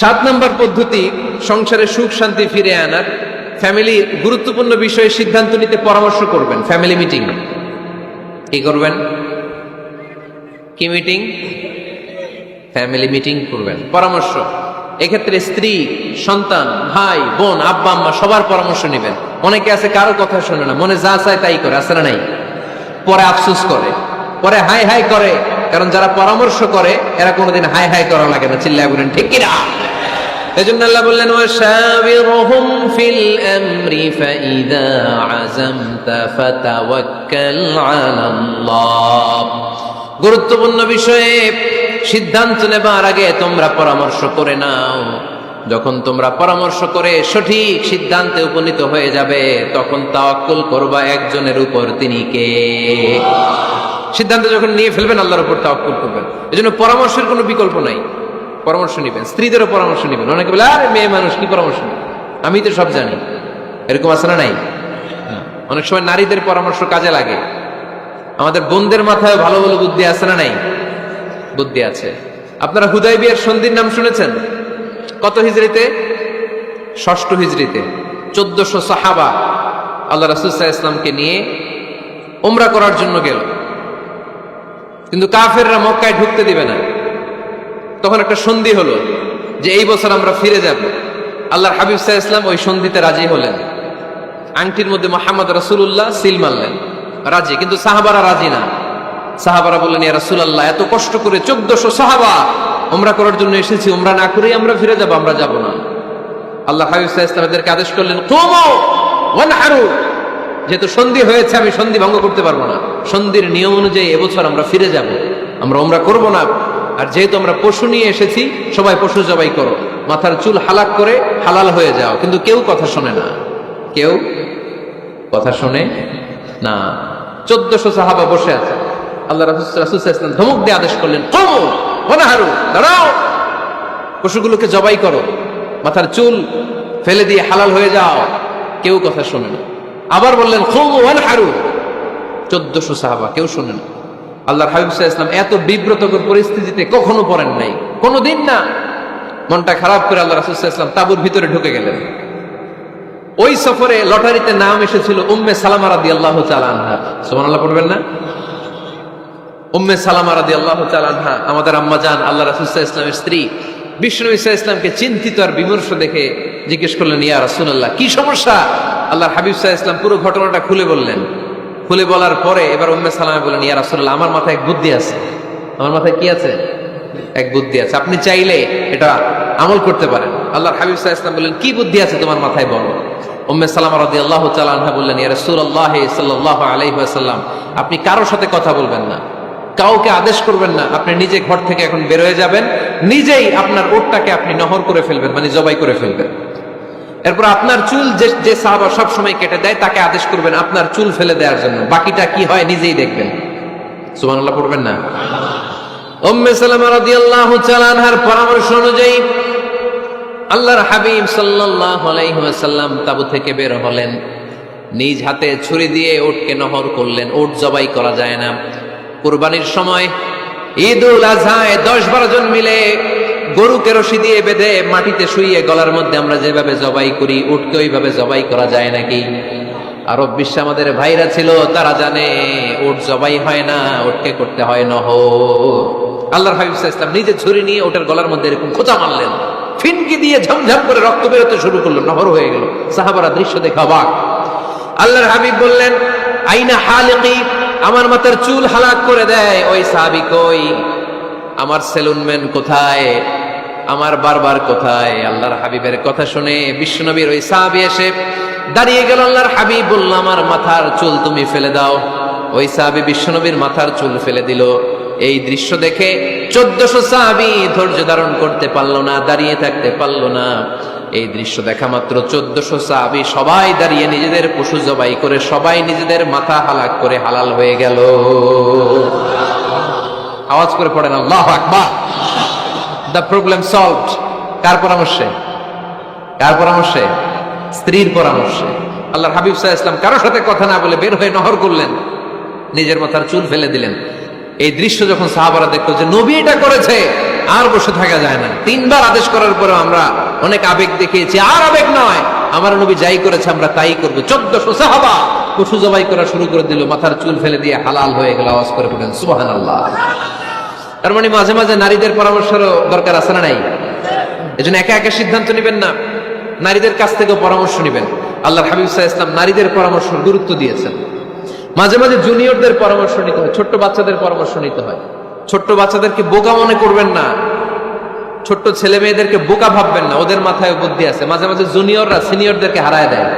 7 নাম্বার পদ্ধতি সংসারে সুখ শান্তি ফিরে আনার, ফ্যামিলি গুরুত্বপূর্ণ বিষয়ে সিদ্ধান্ত নিতে পরামর্শ করবেন। ফ্যামিলি মিটিং কি করবেন? কি মিটিং? ফ্যামিলি মিটিং করবেন, পরামর্শ। এক্ষেত্রে স্ত্রী, সন্তান, ভাই, বোন, আব্বা আম্মা সবার পরামর্শ নেবেন। অনেকে আছে কারো কথা শোনে না, মনে যা চায় তাই করে, আছে না নাই? পরে আফসোস করে, পরে হাই হাই করে। কারণ যারা পরামর্শ করে এরা কোনোদিন হাই হাই করা লাগে না। চিল্লায় বলেন ঠিক কিনা? এজন্য আল্লাহ বললেন, ওয়াশাবিরহুম ফিল আমরি ফাইযা আযামতা ফাতাওয়াক্কাল আলাল্লাহ। গুরুত্বপূর্ণ বিষয়ে সিদ্ধান্ত নেবার আগে তোমরা পরামর্শ করে নাও। যখন তোমরা পরামর্শ করে সঠিক সিদ্ধান্তে উপনীত হয়ে যাবে, তখন তাওয়াক্কুল করবা একজনের উপর, তিনি কে? সিদ্ধান্ত যখন নিয়ে ফেলবেন আল্লাহর উপর তাওয়াক্কুল করবেন। এজন্য পরামর্শের কোনো বিকল্প নাই। পরামর্শ নেবেন, স্ত্রীদেরও পরামর্শ নেবেন। অনেকে বলে, আরে মেয়ে মানুষ কি পরামর্শ নেবে, আমি তো সব জানি। এরকম আছে না নাই? অনেক সময় নারীদের পরামর্শ কাজে লাগে। আমাদের বোনদের মাথায় ভালো ভালো বুদ্ধি আছে না নাই? বুদ্ধি আছে। আপনারা হুদাইবিয়ার সন্ধির নাম শুনেছেন? কত হিজরিতে? 6ষ্ঠ হিজরিতে 1400 সাহাবা আল্লাহ রাসূল সাল্লাল্লাহু আলাইহি ওয়াসাল্লামকে নিয়ে উমরা করার জন্য গেল, কিন্তু কাফেররা মক্কায় ঢুকতে দিবে না। তখন একটা সন্ধি হলো যে এই বছর আমরা ফিরে যাব। আল্লাহর হাবিব সাল্লাল্লাহু আলাইহি ওয়াসাল্লাম ওই সন্ধিতে রাজি হলেন। আংটির মধ্যে মুহাম্মদ রাসূলুল্লাহ সিল মারলেন, রাজি। কিন্তু সাহাবারা রাজি না। সাহাবারা বললেন, ইয়া রাসূলুল্লাহ, এত কষ্ট করে 1400 সাহাবা উমরা করার জন্য এসেছি, উমরা না করেই আমরা ফিরে যাব, আমরা যাব না। আল্লাহ হাবিব সাল্লাল্লাহু আলাইহি ওয়াসাল্লাম এদেরকে আদেশ করলেন, কুমু ওয়ানহারু, যেহেতু সন্ধি হয়েছে আমি সন্ধি ভঙ্গ করতে পারবো না, সন্ধির নিয়ম অনুযায়ী এবছর আমরা ফিরে যাব, আমরা উমরা করব না। আর যেহেতু আমরা পশু নিয়ে এসেছি, সবাই পশু জবাই করো, মাথার চুল হালাক করে হালাল হয়ে যাও। কিন্তু কেউ কথা শোনে না, কেউ কথা শোনে না। 1400 সাহাবা বসে আছে। আল্লাহ রাসূল সাল্লাল্লাহু আলাইহি ওয়াসাল্লাম ধমক দিয়ে আদেশ করলেন, কুমু ওয়ানহারু, দাঁড়াও, পশুগুলোকে জবাই করো, মাথার চুল ফেলে দিয়ে হালাল হয়ে যাও। কেউ কথা শোনে না। আবার বললেন, কুমু ওয়ানহারু, 1400 সাহাবা, কেউ শোনে না। আল্লাহর হাবিব সাল্লাল্লাহু আলাইহি ওয়াসাল্লাম এত বিব্রতকর পরিস্থিতিতে কখনো পড়েন নাই, কোনোদিন না। মনটা খারাপ করে আল্লাহ রাসূল সাল্লাল্লাহু আলাইহি ওয়াসাল্লাম তাঁবুর ভিতরে ঢুকে গেলেন। ওই সফরে লটারিতে নাম এসেছিল উম্মে সালামা রাদিয়াল্লাহু তাআলা আনহা। সুবহানাল্লাহ পড়বেন না? উম্মে সালামা রাদিয়াল্লাহু তাআলা আনহা আমাদের আম্মা জান, আল্লাহ রাসূল সাল্লাল্লাহু আলাইহি ওয়াসাল্লামের স্ত্রী। বিষ্ণু সাল্লাল্লাহু আলাইহি ওয়াসাল্লামকে চিন্তিত আর বিমর্ষ দেখে জিজ্ঞেস করলেন, ইয়া রাসূলুল্লাহ, কি সমস্যা? আল্লাহর হাবিব সাল্লাল্লাহু আলাইহি ওয়াসাল্লাম পুরো ঘটনাটা খুলে বললেন। খুলে বলার পরে এবার উম্মে সালামা বললেন, ইয়া রাসূলুল্লাহ, আমার মাথায় এক বুদ্ধি আছে। আমার মাথায় কি আছে? এক বুদ্ধি আছে, আপনি চাইলে এটা আমল করতে পারেন। আল্লাহর হাবিব সাল্লাল্লাহু আলাইহি ওয়াসাল্লাম বললেন, কি বুদ্ধি আছে তোমার মাথায়, বলো। উম্মে সালামা রাদিয়াল্লাহু তাআলা আনহা বললেন, ইয়া রাসূলুল্লাহ সাল্লাল্লাহু আলাইহি ওয়াসাল্লাম, আপনি কারোর সাথে কথা বলবেন না, কাউকে আদেশ করবেন না, আপনি নিজে ঘর থেকে এখন বের হয়ে যাবেন, নিজেই আপনার ওটটাকে আপনি নহর করে ফেলবেন, মানে জবাই করে ফেলবেন। এরপর আপনার চুল যে সাহাবা সব সময় কেটে দেয় তাকে আদেশ করবেন আপনার চুল ফেলে দেওয়ার জন্য, বাকিটা কি হয় নিজেই দেখবেন। সুবহানাল্লাহ পড়বেন না? উম্মে সালামা রাদিয়াল্লাহু তাআলা আনহার পরামর্শ অনুযায়ী আল্লাহর হাবিব সাল্লাল্লাহু আলাইহি ওয়াসাল্লাম তাবু থেকে বের হলেন, নিজ হাতে ছুরি দিয়ে উটকে নহর করলেন। উট জবাই করা যায় না। কুরবানির সময় ঈদুল আজহায় 10-12 জন মিলে গরুকে রশি দিয়ে বেঁধে মাটিতে শুইয়ে গলার মধ্যে আমরা যেভাবে জবাই করি, উটকে ওইভাবে জবাই করা যায় নাকি? আরব বিশ্বে আমাদের ভাইরা ছিল, তারা জানে উট জবাই হয় না, উটকে করতে হয় নহর। আল্লাহর হাবিব সাল্লাল্লাহু আলাইহি ওয়াসাল্লাম নিজে ছুরি নিয়ে ওটার গলার মধ্যে এরকম খোঁচা মারলেন, ফিনকি দিয়ে ঝমঝম করে রক্ত বেরোতে শুরু করলো, নহর হয়ে গেল। সাহাবারা দৃশ্য দেখে অবাক। আল্লাহর হাবিব বললেন, আইনা হালিকি, আমার মাথার চুল হালাক করে দেয় ওই সাহাবী কই? আমার সেলুনম্যান কোথায়? আমার বারবার কোথায়? আল্লাহর হাবিবের কথা শুনে বিশ্বনবীর ওই সাহাবী এসে দাঁড়িয়ে গেল। আল্লাহর হাবিব বলল, আমার মাথার চুল তুমি ফেলে দাও। ওই সাহাবী বিশ্বনবীর মাথার চুল ফেলে দিল। এই দৃশ্য দেখে 1400 সাহাবী ধৈর্য ধারণ করতে পারলো না, দাঁড়িয়ে থাকতে পারলো না। এই দৃশ্য দেখা মাত্র 1400 সাহাবী সবাই দাঁড়িয়ে নিজেদের পশু জবাই করে সবাই নিজেদের মাথা হালাক করে হালাল হয়ে গেল। আওয়াজ করে পড়েন আল্লাহু আকবার। The problem solved. কার পরামর্শে? কার পরামর্শে? স্ত্রীর পরামর্শে। আল্লাহর হাবিব সাল্লাল্লাহু আলাইহি ওয়াসাল্লাম কারোর সাথে কথা না বলে বের হয়ে নহর করলেন, নিজের মাথার চুল ফেলে দিলেন। এই দৃশ্য যখন সাহাবারা দেখলো যে নবী এটা করেছে, আর বসে থাকা যায় না। 3 বার আদেশ করার পরে আমরা অনেক আবেগ দেখিয়েছি, আর আবেগ নয়, আমার নবী যাই করেছে আমরা তাই করবো। 1400 সাহাবা পশু জবাই করা শুরু করে দিল, মাথার চুল ফেলে দিয়ে হালাল হয়ে গেল। আওয়াজ করে পড়েন সুবহানাল্লাহ। তার মানে মাঝে মাঝে নারীদের পরামর্শেরও দরকার আছে না নাই? এজন্য একা একা সিদ্ধান্ত নেবেন না, নারীদের কাছ থেকেও পরামর্শ নেবেন। আল্লাহর হাবিব সাল্লাল্লাহু আলাইহি ওয়াসাল্লাম নারীদের পরামর্শ গুরুত্ব দিয়েছেন। মাঝে মাঝে জুনিয়রদের পরামর্শ নিতে হয়, ছোট্ট বাচ্চাদের পরামর্শ নিতে হয়। ছোট্ট বাচ্চাদেরকে বোকা মনে করবেন না, ছোট্ট ছেলে মেয়েদেরকে বোকা ভাববেন না, ওদের মাথায় বুদ্ধি আছে। মাঝে মাঝে জুনিয়ররা সিনিয়রদেরকে হারায় দেয়,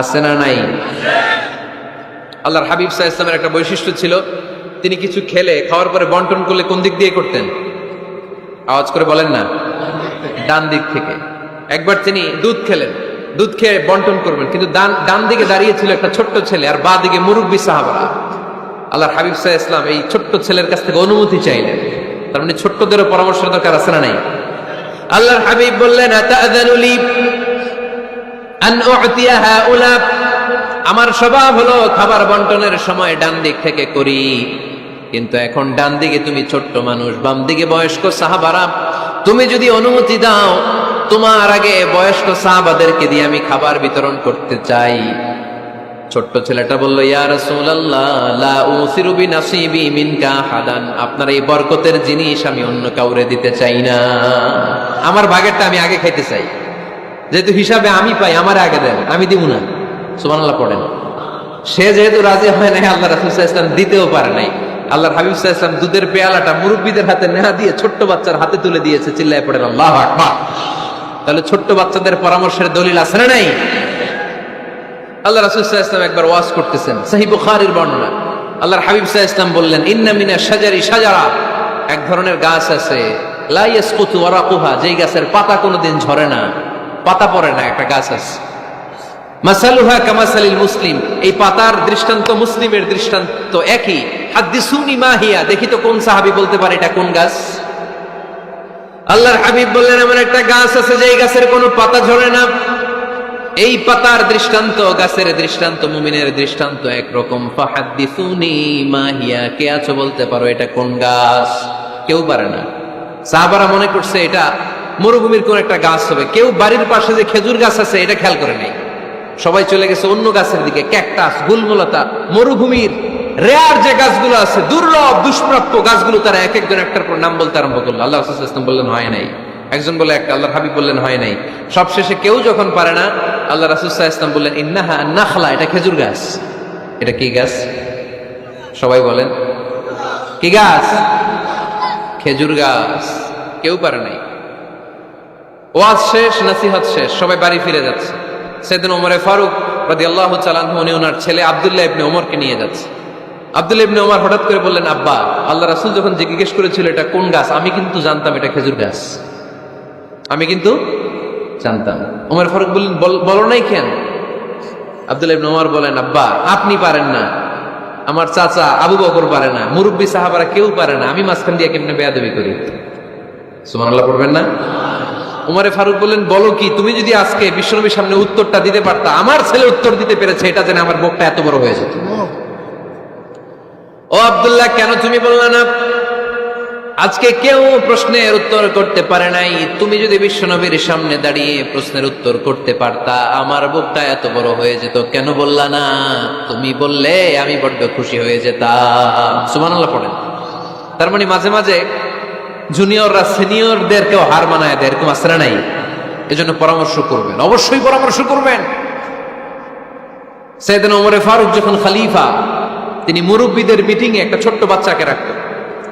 আছে না নাই? আল্লাহর হাবিব সাল্লাল্লাহু আলাইহি ওয়াসাল্লামের একটা বৈশিষ্ট্য ছিল, তিনি কিছু খেলে খাওয়ার পরে বন্টন করলে কোন দিক দিয়ে করতেন? আওয়াজ করে বলেন না, ডান দিক থেকে। একবার তিনি দুধ খেলেন, দুধ খেয়ে বন্টন করবেন, কিন্তু ডান দিকে দাঁড়িয়ে ছিল একটা ছোট্ট ছেলে আর বাঁ দিকে মুরব্বী সাহাবারা। আল্লাহর হাবিব সাল্লাল্লাহু আলাইহি ওয়াসাল্লাম এই ছোট্ট ছেলের কাছ থেকে অনুমতি চাইলেন। তার মানে ছোট্টদেরও পরামর্শের দরকার আছে না নাই? আল্লাহর হাবিব বললেন, আতাযানু লি আন উ'তিয়া হাউলা, আমার স্বভাব হলো খাবার বন্টনের সময় ডান দিক থেকে করি, কিন্তু এখন ডান দিকে তুমি ছোট্ট মানুষ, বাম দিকে বয়স্ক সাহাবারা, তুমি যদি অনুমতি দাও তোমার আগে বয়স্ক সাহাবাদেরকে দিয়ে আমি খাবার বিতরণ করতে চাই। ছোট্ট ছেলেটা বলল, ইয়া রাসূলুল্লাহ লা উসিরু বিনাসিবি মিনকা হাদান, আপনার এই বরকতের জিনিস আমি অন্য কাউরে দিতে চাই না, আমার ভাগেরটা আমি আগে খাইতে চাই, যেহেতু হিসাবে আমি পাই আমার আগে দেন, আমি দিব না। সুবহানাল্লাহ পড়েন। সে যেহেতু রাজি হয় নাই, আল্লাহ রাসূল সাল্লাল্লাহু আলাইহি ওয়াসাল্লাম দিতেও পারে নাই। আল্লাহর হাবিব সাল্লাল্লাহু আলাইহি ওয়াসাল্লাম দুধের পেয়ালাটা মুরব্বিদের হাতে নেহা দিয়ে ছোট্ট বাচ্চার হাতে তুলে দিয়েছে। চিল্লায় পড়েন আল্লাহু আকবার। তাহলে ছোট্ট বাচ্চাদের পরামর্শের দলিল আছে না নাই? আল্লাহ রাসূল সাল্লাল্লাহু আলাইহি ওয়াসাল্লাম একবার ওয়াজ করতেছেন, সহিহ বুখারীর বর্ণনা। আল্লাহর হাবিব সাল্লাল্লাহু আলাইহি ওয়াসাল্লাম বললেন, ইন্না মিনাশ শাজারি শাজারা, এক ধরনের গাছ আছে, লা ইয়াসকুতু ওয়ারাকুহা, যেই গাছের পাতা কোনোদিন ঝরে না, পাতা পড়ে না, একটা গাছ আছে। মাসালুহা কামাসালিল মুসলিম, এই পাতার দৃষ্টান্ত মুসলিমের দৃষ্টান্ত একই। হাদিসুনি মা হিয়া, দেখি তো কোন সাহাবী বলতে পারে এটা কোন গাছ? আল্লাহর হাবিব বললেন, এমন একটা গাছ আছে যেই গাছের কোনো পাতা ঝরে না। এই পাতার দৃষ্টান্ত, গাছের দৃষ্টান্ত, মুমিনের দৃষ্টান্ত একরকম। ফাহাদিসুনি মা হিয়া, কে আছো বলতে পারো এটা কোন গাছ? কেউ পারে না। সাহাবারা মনে করছে এটা মরুভূমির কোন একটা গাছ হবে। কেউ বাড়ির পাশে যে খেজুর গাছ আছে এটা খেয়াল করে নাই, সবাই চলে গেছে অন্য গাছের দিকে। ক্যাকটাস, গুলমলতা, মরুভূমির রেয়ার যে গাছগুলো আছে, দুর্লভ দুষ্প্রাপ্য গাছগুলো, তারা এক একজন একটার পর নাম বলতে আরম্ভ করলো। আল্লাহ রাসূল সাল্লাল্লাহু আলাইহি ওয়াসাল্লাম বললেন হয় নাই, একজন বলে একটা, আল্লাহর হাবিব বললেন হয় নাই। সবশেষে কেউ যখন পারে না, আল্লাহ রাসূল সাল্লাল্লাহু আলাইহি ওয়াসাল্লাম বললেন, ইন্নাহা নাখলা, এটা খেজুর গাছ। এটা কি গাছ? সবাই বলেন কি গাছ? খেজুর গাছ। কেউ পারে নাই। ওয়াজ শেষ, নসিহত শেষ, সবাই বাড়ি ফিরে যাচ্ছে। সেদিন ওমরে ফারুক রাদিয়াল্লাহু তাআলা আনহু উনি ওনার ছেলে আব্দুল্লাহ ইবনে ওমরকে নিয়ে যাচ্ছে। আব্দুল্লাহ ইবনে ওমর হঠাৎ করে বললেন, আব্বা, আল্লাহ রাসূল যখন জিজ্ঞেস করেছিল এটা কোন গাছ, আমি কিন্তু জানতাম এটা খেজুর গাছ, আমি কিন্তু জানতাম। ওমর ফারুক বললেন, বলো নাই কেন? আব্দুল্লাহ ইবনে ওমর বলেন, আব্বা আপনি পারেন না, আমার চাচা আবু বকর পারে না, মুরব্বী সাহাবারা কেউ পারে না, আমি মাঝখান দিয়ে কেমনে বেয়াদবি করি? সুবহানাল্লাহ পড়বেন না? উমরে ফারুক বললেন, বলো কি? তুমি যদি আজকে বিশ্বনবীর সামনে উত্তরটা দিতে পারতা, আমার ছেলে উত্তর দিতে পেরেছে, এটা জেনে আমার বুকটা এত বড় হয়ে যেত। ও আব্দুল্লাহ, কেন তুমি বললা না? আজকে কেউ প্রশ্নের উত্তর করতে পারে নাই, তুমি যদি বিশ্বনবীর সামনে দাঁড়িয়ে প্রশ্নের উত্তর করতে পারতা, আমার বুকটা এত বড় হয়ে যেত। কেন বললা না? তুমি বললে আমি বড্ড খুশি হয়ে যেতাম। সুবহানাল্লাহ পড়েন। তার মানে মাঝে মাঝে জুনিয়ররা সিনিয়রদেরকেও হার মানায় দেয়, এরকম আসরা নাই। এজন্য পরামর্শ করবেন, অবশ্যই পরামর্শ করবেন। সাইয়েদনা ওমর ফারুক যখন খলিফা, তিনি মুরব্বীদের মিটিং এ একটা ছোট্ট বাচ্চাকে রাখতেন,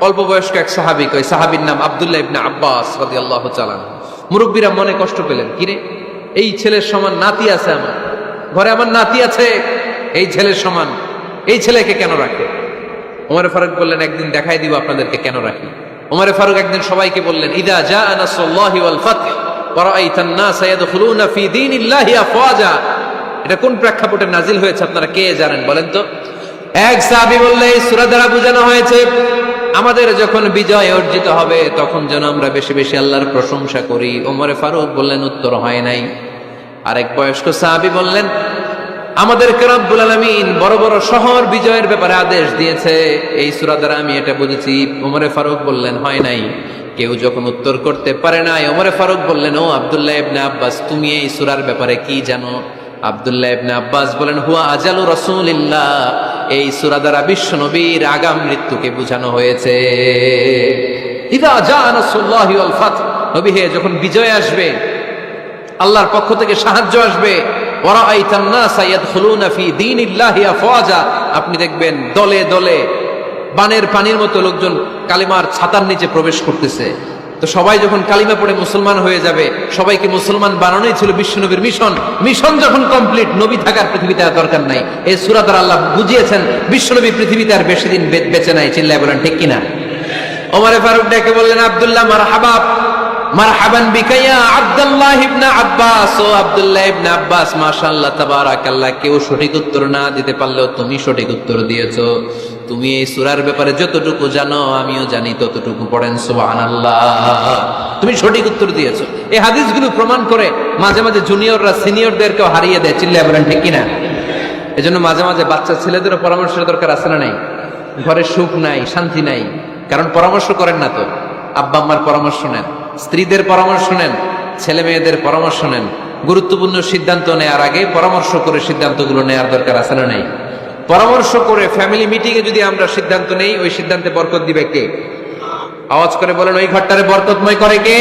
অল্প বয়স্ক এক সাহাবী, ওই সাহাবীর নাম আব্দুল্লাহ ইবনে আব্বাস রাদিয়াল্লাহু তাআলা। মুরব্বীরা মনে কষ্ট পেলেন, কিরে এই ছেলের সমান নাতি আছে আমার ঘরে, আমার নাতি আছে এই ছেলের সমান, এই ছেলেকে কেন রাখে? ওমর ফারুক বললেন, একদিন দেখাই দিব আপনাদেরকে কেন রাখি। ওমর ফারুক একদিন সবাইকে বললেন, ইদা জাআ নাসরুল্লাহি ওয়াল ফাতহ ওয়া রাআইতান নাসা ইয়াদখুলুনা ফি দীনিল্লাহি আফওয়াজা। এটা কোন প্রেক্ষাপটে নাজিল হয়েছে আপনারা কে জানেন বলেন তো? এক সাহাবী বললেন, এই সূরা দ্বারা বোঝানো হয়েছে আমাদের যখন বিজয় অর্জিত হবে তখন যেন আমরা বেশি বেশি আল্লাহর প্রশংসা করি। ওমর ফারুক বললেন, উত্তর হয় নাই। আরেক বয়স্ক সাহাবী বললেন, আমাদেরকে রব্বুল আলামিন বড় বড় শহর বিজয়ের ব্যাপারে আদেশ দিয়েছে, এই সূরা দ্বারা আমি এটা বুঝেছি। ওমর ফারুক বললেন, হয় নাই। কেউ যখন উত্তর করতে পারে নাই, ওমর ফারুক বললেন, ও আব্দুল্লাহ ইবনে আব্বাস, তুমি এই সূরার ব্যাপারে কি জানো? আব্দুল্লাহ ইবনে আব্বাস বলেন, হুয়া আজালু রাসূলিল্লাহ, এই সূরা দ্বারা বিশ্ব নবীর আগাম মৃত্যুকে বোঝানো হয়েছে। ইদা জাআ নাসরুল্লাহি ওয়াল ফাতহ, নবী হে যখন বিজয় আসবে, আল্লাহর পক্ষ থেকে সাহায্য আসবে, ওয়া রাআইতান নাসা ইয়াদখুলুনা ফি দীনিল্লাহি আফওয়াজা, আপনি দেখবেন দলে দলে বানের পানির মতো লোকজন কালিমার ছাতার নিচে প্রবেশ করতেছে। তো সবাই যখন কালিমা পড়ে মুসলমান হয়ে যাবে, সবাইকে মুসলমান বানানোই ছিল বিশ্বনবীর মিশন। মিশন যখন কমপ্লিট, নবী থাকার পৃথিবীতে আর দরকার নাই। এই সূরা দ্বারা আল্লাহ বুঝিয়েছেন বিশ্বনবী পৃথিবীতে আর বেশি দিন বেঁচে নাই। চিল্লায় বলেন ঠিক কিনা? ওমর ফারুক ডেকে বললেন, আব্দুল্লাহ মারহাবা, মারহাবান বিকা ইয়া আব্দুল্লাহ ইবনে আব্বাস। ও আব্দুল্লাহ ইবনে আব্বাস, মাশাআল্লাহ তাবারাকাল্লাহ, কেউ সঠিক উত্তর না দিতে পারলেও তুমি সঠিক উত্তর দিয়েছো। তুমি এই সূরার ব্যাপারে যতটুকু জানো আমিও জানি ততটুকু। পড়েন সুবহানাল্লাহ। তুমি সঠিক উত্তর দিয়েছো। এই হাদিসগুলো প্রমাণ করে মাঝে মাঝে জুনিয়ররা সিনিয়রদেরকেও হারিয়ে দেয়। চিল্লায় বলেন ঠিক কিনা? এজন্য মাঝে মাঝে বাচ্চা ছেলেদেরও পরামর্শের দরকার আছে না নাই? ঘরে সুখ নাই, শান্তি নাই, কারণ পরামর্শ করেন না তো। আব্বা আম্মার পরামর্শ নেন, স্ত্রীদের পরামর্শ নেন, ছেলে মেয়েদের পরামর্শ নেন, গুরুত্বপূর্ণ সিদ্ধান্ত নেওয়ার আগে পরামর্শ করে সিদ্ধান্তগুলো নেওয়ার দরকার আছে না নাই? পরামর্শ করে ফ্যামিলি মিটিং এ যদি আমরা সিদ্ধান্ত নেই, ওই সিদ্ধান্তে বরকত দিবে কে? আওয়াজ করে বলেন, ওই ঘরটারে বরকতময় করে কে?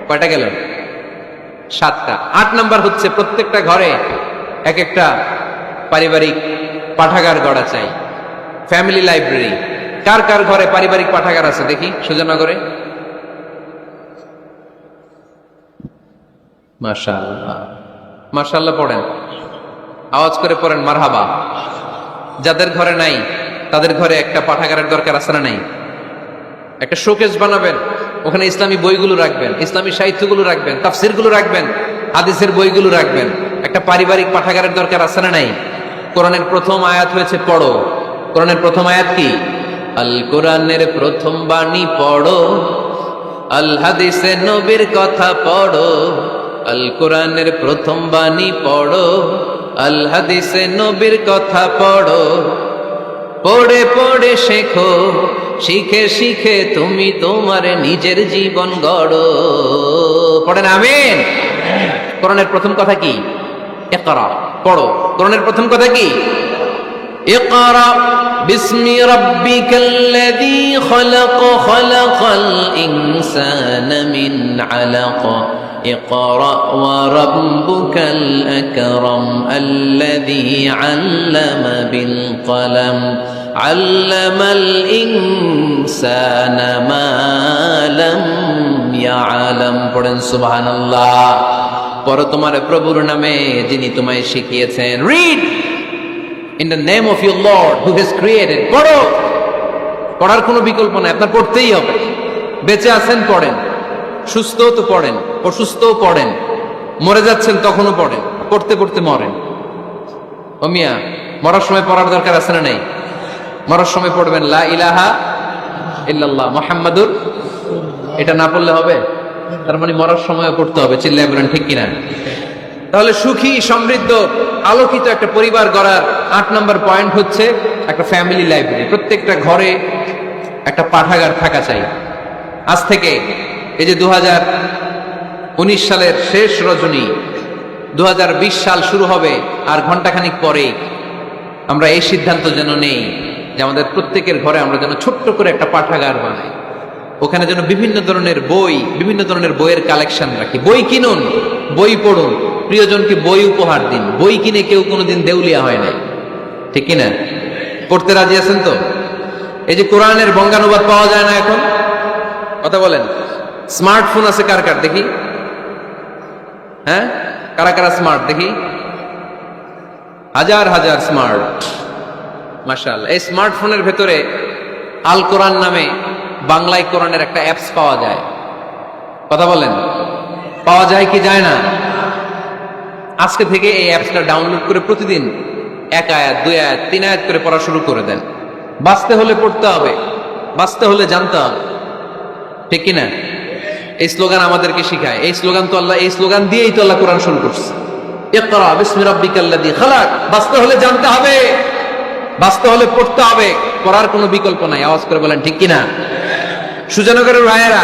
কয়টা গেল? 7টা। 8 নাম্বার হচ্ছে প্রত্যেকটা ঘরে এক একটা পারিবারিক পাঠাগার গড়া চাই, ফ্যামিলি লাইব্রেরি। কার কার ঘরে পারিবারিক পাঠাগার আছে দেখি সুজানগরে? মাশাআল্লাহ, মাশাআল্লাহ পড়েন, আওয়াজ করে পড়েন মারহাবা। যাদের ঘরে নাই তাদের ঘরে একটা পাঠাগারের দরকার আছে না নাই? একটা শোকেস বানাবেন, ওখানে ইসলামী বইগুলো রাখবেন, ইসলামী সাহিত্যগুলো রাখবেন, তাফসিরগুলো রাখবেন, হাদিসের বইগুলো রাখবেন। একটা পারিবারিক পাঠাগারের দরকার আছে না নাই? কোরআনের প্রথম আয়াত হয়েছে পড়ো। কোরআনের প্রথম আয়াত কি? আল কোরআনের প্রথম বাণী পড়ো, আল হাদিসে নবীর কথা পড়ো। আল কোরআনের প্রথম বাণী পড়ো, আল হাদিসে নবীর কথা পড়ো। পড়ে পড়ে শেখো, শিখে শিখে তুমি তোমার নিজের জীবন গড়ো। পড়েন আমিন। কোরআনের প্রথম কথা কি? ইকরা, পড়ো। কোরআনের প্রথম কথা কি? ইকরা বিসমি রাব্বিকাল্লাযী খলাক, খলাকাল ইনসানা মিন আলাক। ইকরা ওয়া রাব্বুকাল আকরাম আল্লাযী আল্লামা বিল কলম আল্লামাল ইনসানা মা লাম ইয়ালাম। পড়েন সুবহানাল্লাহ। পড়ো তোমার প্রভুর নামে যিনি তোমায় শিখিয়েছেন। Read in the name of your Lord who has created. পড়ো, পড়ার কোনো বিকল্প নাই, আপনার পড়তেই হবে। বেঁচে আছেন পড়েন, সুস্থ তো পড়েন, অসুস্থও পড়েন, মরে যাচ্ছেন তখনও পড়েন, পড়তে পড়তে মরেন। ও মিয়া, মরার সময় পড়ার দরকার আছে না নাই? মরার সময় পড়বেন লা ইলাহা ইল্লাল্লাহ মুহাম্মাদুর। এটা না পড়লে হবে? তার মানে মরার সময়ও পড়তে হবে। চিল্লায় বলেন ঠিক কিনা? তাহলে সুখী, সমৃদ্ধ, আলোকিত একটা পরিবার গড়ার 8 নম্বর পয়েন্ট হচ্ছে একটা ফ্যামিলি লাইব্রেরি। প্রত্যেকটা ঘরে একটা পাঠাগার থাকা চাই। আজ থেকে এই যে 2019 সালের শেষ রজনী, 2020 সাল শুরু হবে আর ঘন্টাখানিক পরেই আমরা এই সিদ্ধান্ত যেন নেই যে আমাদের প্রত্যেকের ঘরে আমরা যেন ছোট্ট করে একটা পাঠাগার বানাই। ওখানে যেন বিভিন্ন ধরনের বই, বিভিন্ন ধরনের বইয়ের কালেকশন রাখি। বই কিনুন, বই পড়ুন, প্রিয়জনকে বই উপহার দিন। বই কিনে কেউ কোনোদিন দেউলিয়া হয় নাই, ঠিক কিনা? পড়তে রাজি আছেন তো? এই যে কোরআনের বঙ্গানুবাদ পাওয়া যায় না এখন, কথা বলেন। স্মার্টফোন আছে কার কার দেখি? হ্যাঁ, কারা কারা স্মার্ট দেখি? হাজার হাজার স্মার্ট, মাশাআল্লাহ। এই স্মার্টফোনের ভেতরে আল কোরআন নামে বাংলায় কোরআনের একটা অ্যাপস পাওয়া যায়। কথা বলেন, পাওয়া যায় কি যায় না? আজকে থেকে এই অ্যাপসটা ডাউনলোড করে প্রতিদিন 1 আয়াত, 2 আয়াত, 3 আয়াত করে পড়া শুরু করে দেন। বাঁচতে হলে পড়তে হবে, বাঁচতে হলে জানতে হবে, ঠিক কিনা? এই স্লোগান আমাদেরকে শিখায়। এই স্লোগান তো আল্লাহ, এই স্লোগান দিয়েই তো আল্লাহ কোরআন শুরু করছে। ইকরা বিসমি রাব্বিকাল্লাযী খালাক। বাঁচতে হলে জানতে হবে, বাঁচতে হলে পড়তে হবে, পড়ার কোনো বিকল্প নাই। আওয়াজ করে বলেন ঠিক কিনা? সুজানগরের ভাইয়েরা,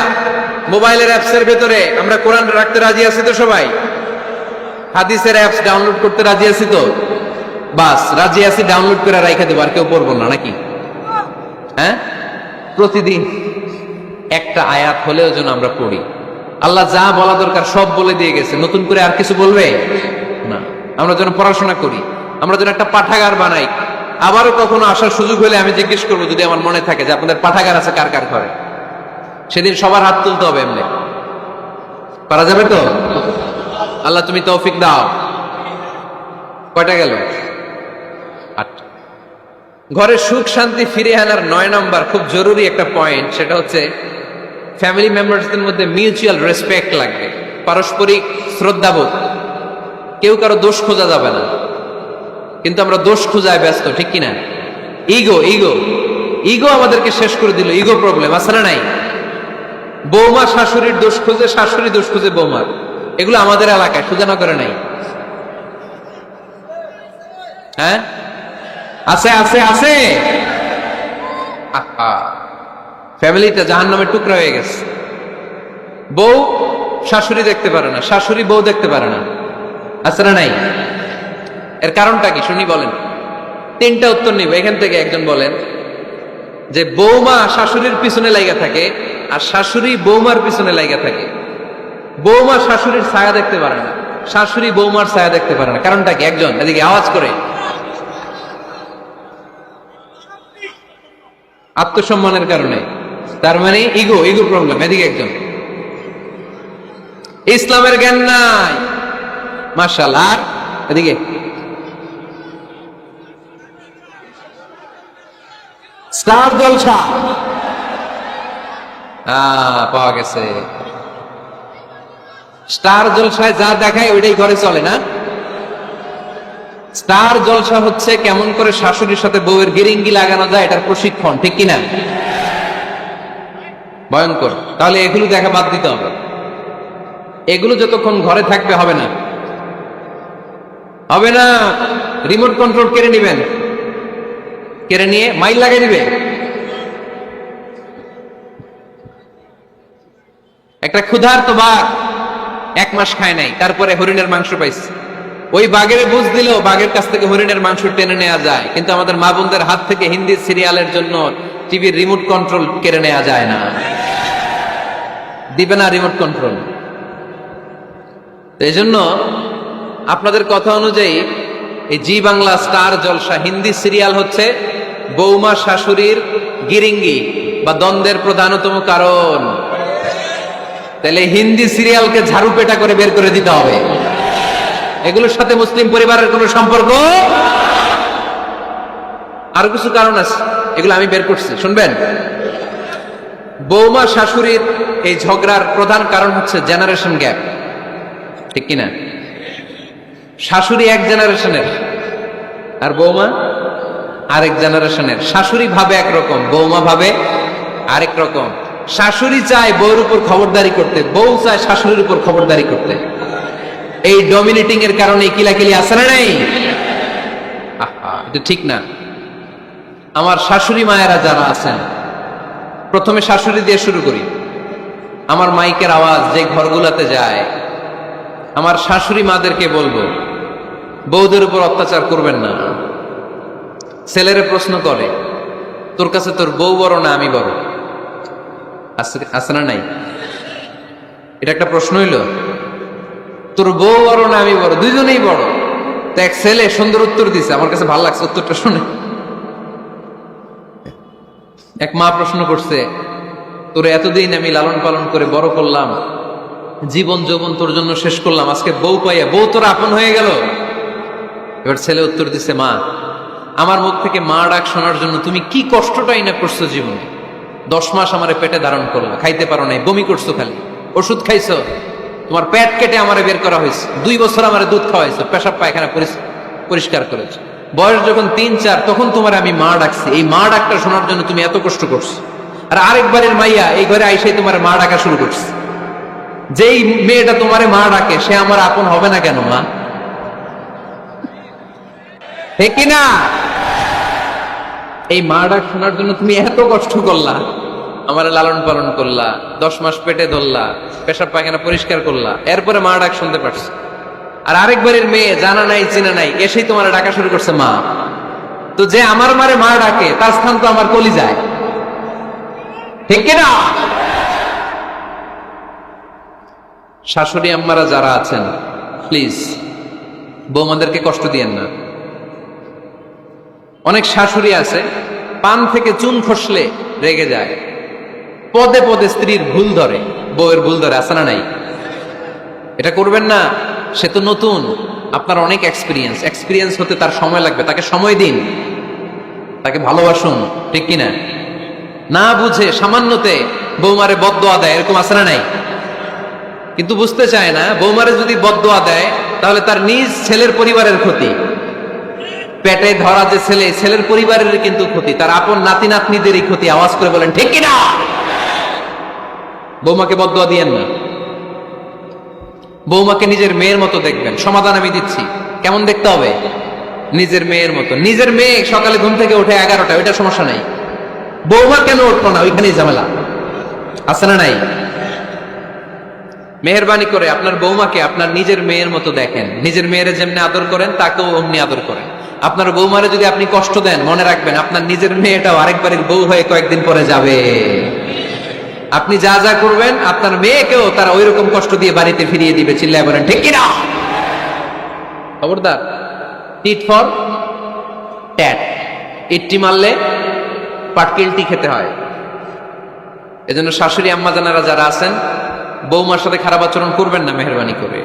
মোবাইলের অ্যাপসের ভেতরে আমরা কোরআন রাখতে রাজি আছি তো সবাই? হাদিসের অ্যাপস ডাউনলোড করতে রাজি আছি তো? বাস রাজি আছি, ডাউনলোড করে রাইখা দেবো, আর কেউ পড়বো না নাকি? হ্যাঁ, প্রতিদিন একটা আয়াত হলেও যেন আমরা পড়ি। আল্লাহ যা বলা দরকার সব বলে দিয়ে গেছে, নতুন করে আর কিছু বলবে না। আমরা যেন পড়াশোনা করি, আমরা যেন একটা পাঠাগার বানাই। আবারও কখনো আসার সুযোগ হলে আমি জিজ্ঞেস করবো, যদি আমার মনে থাকে যে আপনাদের পাঠাগার আছে কার কার ঘরে, সেদিন সবার হাত তুলতে হবে। এমনি পারা যাবে তো? আল্লাহ তুমি তৌফিক দাও। কয়টা গেল? 8। ঘরে সুখ শান্তি ফিরে আনার 9 নম্বর খুব জরুরি একটা পয়েন্ট, সেটা হচ্ছে ফ্যামিলি মেম্বারসদের মধ্যে মিউচুয়াল রেসপেক্ট লাগবে, পারস্পরিক শ্রদ্ধাবোধ। কেউ কারো দোষ খোঁজা যাবে না, কিন্তু আমরা দোষ খোঁজায় ব্যস্ত, ঠিক কিনা? ইগো ইগো ইগো আমাদেরকে শেষ করে দিল। ইগো প্রবলেম আছে না নাই? বৌমা শাশুড়ির দোষ খুঁজে, শাশুড়ি দোষ খুঁজে বৌমার। এগুলো আমাদের এলাকায়, সুজানগরে নাই। হ্যাঁ, আছে আছে আছে। ফ্যামিলিটা জাহান্নামের টুকরা হয়ে গেছে। বউ শাশুড়ি দেখতে পারে না, শাশুড়ি বউ দেখতে পারে না, আছে না নাই? এর কারণটা কি শুনি বলেন। 3টা উত্তর নিব এখান থেকে। একজন বলেন যে বৌমা শাশুড়ির পিছনে লাইগা থাকে আর শাশুড়ি বৌমার পিছনে লাইগা থাকে। বৌমা শাশুড়ির ছায়া দেখতে পারে না, শাশুড়ি বৌমার ছায়া দেখতে পারে না। কারণটা কি? একজন এদিকে আওয়াজ করে। আত্মসম্মানের কারণে, তার মানে ইগো প্রবলেম। এদিকে একজন। ইসলামের জ্ঞান নাই, মাশাআল্লাহ। আর এদিকে স্টার জলসা পাওয়া গেছে। স্টার জলসায় যা দেখায় ওইটাই ঘরে চলে না। স্টার জলসা হচ্ছে কেমন করে শাশুড়ির সাথে বউয়ের গিরিঙ্গি লাগানো যায়, এটার প্রশিক্ষণ, ঠিক কিনা? ভয়ঙ্কর। তাহলে এগুলো দেখা বাদ দিতে হবে। এগুলো যতক্ষণ ঘরে থাকবে হবে না, হবে না। রিমোট কন্ট্রোল কেড়ে নিবেন, কেড়ে নিয়ে মাইল লাগাই দিবে। একটা ক্ষুধার্ত বাঘ 1 মাস খায় নাই, তারপরে হরিণের মাংস পাইছে। ওই বাঘের বুঝ দিলেও বাঘের কাছ থেকে হরিণের মাংস টেনে নেওয়া যায়, কিন্তু আমাদের মা বোনদের হাত থেকে হিন্দি সিরিয়ালের জন্য টিভির রিমোট কন্ট্রোল কেড়ে নেওয়া যায় না। দিবে না রিমোট কন্ট্রোল। এই জন্য আপনাদের কথা অনুযায়ী এই জি বাংলা স্টার জলসা হিন্দি সিরিয়াল হচ্ছে বৌমা শাশুড়ির গিরিঙ্গি বা দ্বন্দ্বের প্রধানতম কারণ। তাহলে হিন্দি সিরিয়ালকে ঝাড়ু পেটা করে বের করে দিতে হবে। এগুলোর সাথে মুসলিম পরিবারের কোনো সম্পর্ক। আরো কিছু কারণ আছে, এগুলো আমি বের করছি, শুনবেন। বৌমা শাশুড়ির এই ঝগড়ার প্রধান কারণ হচ্ছে জেনারেশন গ্যাপ, ঠিক কিনা? শাশুড়ি 1 জেনারেশনের আর বৌমা আরেক জেনারেশনের। শাশুড়ি ভাবে একরকম, বৌমা ভাবে আরেক রকম। শাশুড়ি চায় বউর উপর খবরদারি করতে, বউ চায় শাশুড়ির উপর খবরদারি করতে। এই ডমিনেটিং এর কারণে কিলাকিলি আছে না নাই? এটা ঠিক না। আমার শাশুড়ি মায়েরা যারা আছেন, প্রথমে শাশুড়ি দিয়ে শুরু করি। আমার মাইকের আওয়াজ যে ঘরগুলাতে যায়, আমার শাশুড়ি মাদেরকে বলবো, বউদের উপর অত্যাচার করবেন না। ছেলেরে প্রশ্ন করে, তোর কাছে তোর বউ বড় না আমি বড়? আছে না নাই? এটা একটা প্রশ্ন হইল। তোর বউ বড় না আমি বড়? দুইজনেই বড়। তো এক ছেলে সুন্দর উত্তর দিছে, আমার কাছে ভালো লাগছে উত্তরটা শুনে। এক মা প্রশ্ন করছে, তোর এতদিন আমি লালন পালন করে বড় করলাম, জীবন যৌবন তোর জন্য শেষ করলাম, আজকে বউ পাইয়া বউ তোর আপন হয়ে গেল। এবার ছেলে উত্তর দিছে, মা, আমার মুখ থেকে মা ডাক শোনার জন্য তুমি কি কষ্টটাই না করছো জীবনে। 10 মাস আমারে পেটে ধারণ করলা, খাইতে পারো নাই, বমি করছো, খালি ওষুধ খাইছো, তোমার পেট কেটে আমারে বের করা হয়েছে, 2 বছর আমারে দুধ খাওয়াইছো, পেশাব পায়খানা পরিষ্কার করেছো। বয়স যখন 3-4 তখন তোমার আমি মা ডাকছি। এই মা ডাকটা শোনার জন্য তুমি এত কষ্ট করছো। আর আরেকবারের মাইয়া এই ঘরে আইসাই তোমার মা ডাকা শুরু করছে। যেই মেয়েটা তোমারে মা ডাকে সে আমার আপন হবে না কেন মা? ঠিক কিনা? এই মা ডাক শোনার জন্য তুমি এত কষ্ট করলা, আমার লালন পালন করলা, 10 মাস পেটে ধরলা, পেশাব পায়খানা পরিষ্কার করলা, এরপরে মা ডাক শুনতে পারছো। আর আরেকবারের মেয়ে জানা নাই চিনা নাই এসেই তোমার ডাকা শুরু করছে মা। তো যে আমার মারে মা ডাকে তার স্থান তো আমার কলিজায়, ঠিক কিনা? শাশুড়ি আম্মারা যারা আছেন, প্লিজ বৌমাদেরকে কষ্ট দিয়েন না। অনেক শাশুড়ি আছে পান থেকে চুন খসলে রেগে যায়, পদে পদে স্ত্রীর ভুল ধরে, বউয়ের ভুল ধরে, আছে না নাই? এটা করবেন না। সে তো নতুন, আপনার অনেক এক্সপিরিয়েন্স হতে তার সময় লাগবে। তাকে সময় দিন, তাকে ভালোবাসুন, ঠিক কিনা? না বুঝে সামান্যতে বৌমারে বদদোয়া দেয়, এরকম আছে না নাই? কিন্তু বুঝতে চায় না, বৌমারে যদি বদদোয়া দেয় তাহলে তার নিজ ছেলের পরিবারের ক্ষতি। পেটে ধরা যে ছেলে, ছেলের পরিবারের কিন্তু ক্ষতি, তার আপন নাতি নাতনিদেরই ক্ষতি। আওয়াজ করে বলেন ঠিক কিনা? বৌমাকে বদদোয়া দিয়েন না। বৌমাকে নিজের মেয়ের মতো দেখবেন। সমাধান আমি দিচ্ছি, কেমন দেখতে হবে? নিজের মেয়ের মতো। নিজের মেয়ে সকালে ঘুম থেকে উঠে 11টা, ওইটা সমস্যা নাই। বৌমা কেন উঠলো না, ওইখানেই ঝামেলা, আছে না নাই? মেহেরবানি করে আপনার বৌমাকে আপনার নিজের মেয়ের মতো দেখেন। নিজের মেয়েরে যেমনি আদর করেন তাকেও অমনি আদর করেন। আপনার বৌমারে যদি আপনি কষ্ট দেন, মনে রাখবেন আপনার নিজের মেয়েটাও আরেকবারের বউ হয়ে কয়েকদিন পরে যাবে। আপনি যা যা করবেন আপনার মেয়েকেও তারা ওই রকম কষ্ট দিয়ে বাড়িতে ফিরিয়ে দিবে। চিল্লায় বলেন ঠিক কিনা? খবরদার, টিট ফর ট্যাট। ইট্টি মারলে পাটকিলটি খেতে হয়। এজন্য শাশুড়ি আম্মা জানারা যারা আছেন, বৌমার সাথে খারাপ আচরণ করবেন না মেহেরবানি করে।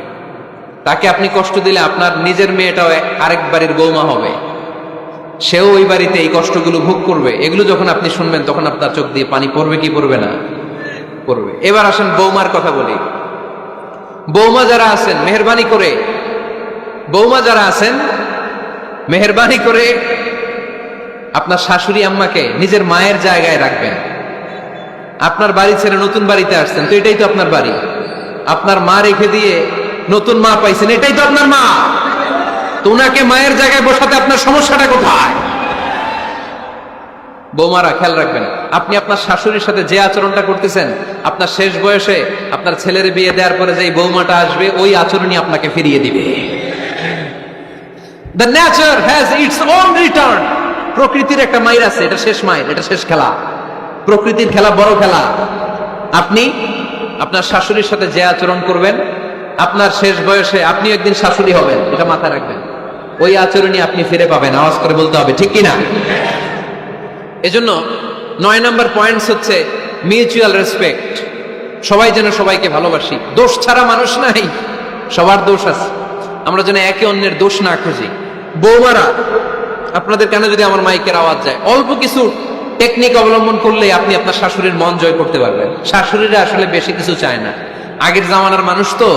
তাকে আপনি কষ্ট দিলে আপনার নিজের মেয়েটাও আরেক বাড়ির বৌমা হবে, সেও ওই বাড়িতে এই কষ্টগুলো ভোগ করবে। এগুলো যখন আপনি শুনবেন তখন আপনার চোখ দিয়ে পানি পড়বে কি পড়বে না? পড়বে। এবার আসেন বৌমার কথা বলি। বৌমা যারা আছেন মেহেরবানি করে, বৌমা যারা আছেন মেহেরবানি করে আপনার শাশুড়ি আম্মাকে নিজের মায়ের জায়গায় রাখবেন। আপনার বাড়ি ছেড়ে নতুন বাড়িতে আসছেন, তো এটাই তো আপনার বাড়ি। আপনার মা রেখে দিয়ে নতুন মা পাইছেন, এটাই তো আপনার মা। তো ওনাকে মায়ের জায়গায় বসাতে আপনার সমস্যাটা কোথায়? বৌমারা খেয়াল রাখবেন, আপনি আপনার শাশুড়ির সাথে যে আচরণটা করতেছেন, আপনার শেষ বয়সে আপনার ছেলের বিয়ে দেওয়ার পরে যে বৌমাটা আসবে ওই আচরণই আপনাকে ফিরিয়ে দিবে। The nature has its own return. প্রকৃতির একটা মাইর আছে, এটা শেষ মাইর, এটা শেষ খেলা। প্রকৃতির খেলা বড় খেলা। আপনি আপনার শাশুড়ির সাথে যে আচরণ করবেন, আপনার শেষ বয়সে আপনি একদিন শাশুড়ি হবেন, এটা মাথায় রাখবেন। ওই আচরণই আপনি ফিরে পাবেন। আওয়াজ করে বলতে হবে ঠিক কিনা? এজন্য 9 নম্বর পয়েন্টস হচ্ছে মিউচুয়াল রেসপেক্ট। সবাই যেন সবাইকে ভালোবাসি। দোষ ছাড়া মানুষ নাই, সবার দোষ আছে। আমরা যেন একে অন্যের দোষ না খুঁজি। বৌমারা, আপনাদের কানে যদি আমার মাইকের আওয়াজ যায়, অল্প কিছু টেকনিক অবলম্বন করলে আপনি আপনার শাশুড়ির মন জয় করতে পারবেন। শাশুড়িরা আসলে বেশি কিছু চায় না। আগের জামানার মানুষ তো,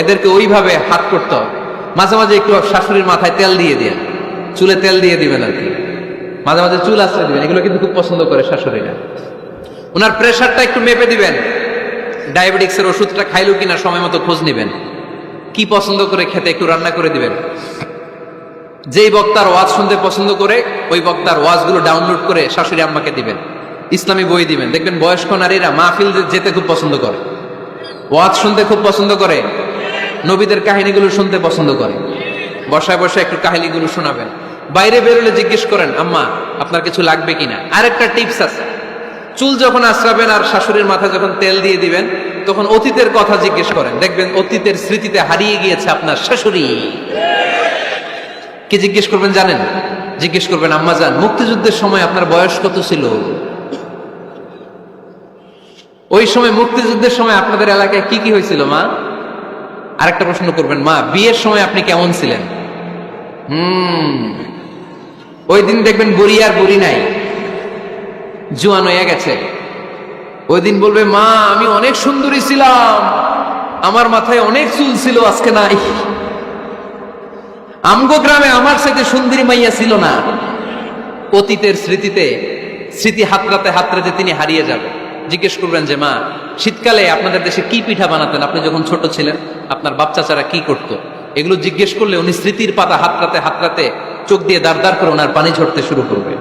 এদেরকে ওইভাবে হাত করতে হবে। মাঝে মাঝে একটু শাশুড়ির মাথায় তেল দিয়ে দেন, চুলে তেল দিয়ে দিবেন আর কি। মাঝে মাঝে চুল আশ্রয় দিবেন, এগুলো কিন্তু খুব পছন্দ করে শাশুড়িরা। ওনার প্রেশারটা একটু মেপে দিবেন। ডায়াবেটিক্সের ওষুধটা খাইলো কিনা সময় মতো খোঁজ নিবেন। কি পছন্দ করে খেতে একটু রান্না করে দিবেন। যেই বক্তার ওয়াজ শুনতে পছন্দ করে ওই বক্তার ওয়াজগুলো ডাউনলোড করে শাশুড়ি আম্মাকে দিবেন। ইসলামী বই দিবেন। দেখবেন বয়স্ক নারীরা মাহফিল যেতে খুব পছন্দ করে, ওয়াজ শুনতে খুব পছন্দ করে, নবীদের কাহিনীগুলো শুনতে পছন্দ করে। বসায় বসায় একটু কাহিনীগুলো শোনাবেন। বাইরে বেরোলে জিজ্ঞেস করেন, আম্মা আপনার কিছু লাগবে কিনা। আরেকটা টিপস আছে, চুল যখন আশ্রাবেন আর শাশুড়ির মাথায় যখন তেল দিয়ে দিবেন, তখন অতীতের কথা জিজ্ঞেস করেন। দেখবেন অতীতের স্মৃতিতে হারিয়ে গিয়েছে আপনার শাশুড়ি। কি জিজ্ঞেস করবেন জানেন? জিজ্ঞেস করবেন, আম্মা জান, মুক্তিযুদ্ধের সময় আপনার বয়স কত ছিল? ওই সময় মুক্তিযুদ্ধের সময় আপনাদের এলাকায় কি কি হয়েছিল মা? আরেকটা প্রশ্ন করবেন, মা বিয়ের সময় আপনি কেমন ছিলেন? ওই দিন দেখবেন বুড়ি আর বুড়ি নাই, জোয়ান হয়ে গেছে। ওই দিন বলবে, মা আমি অনেক সুন্দরী ছিলাম, আমার মাথায় অনেক চুল ছিল, আজকে নাই। আমগো গ্রামে আমার সাথে সুন্দরী মাইয়া ছিল না। অতীতের স্মৃতিতে, স্মৃতি হাতড়াতে হাতড়াতে তিনি হারিয়ে যাবে। জিজ্ঞেস করবেন যে, মা শীতকালে আপনাদের দেশে কি পিঠা বানাতেন আপনি যখন ছোট ছিলেন? আপনার বাপ চাচারা কি করত? এগুলো জিজ্ঞেস করলে উনি স্মৃতির পাতা হাতড়াতে হাতড়াতে চোখ দিয়ে দাঁড় দাঁড় করে ওনার পানি ঝরতে শুরু করবে।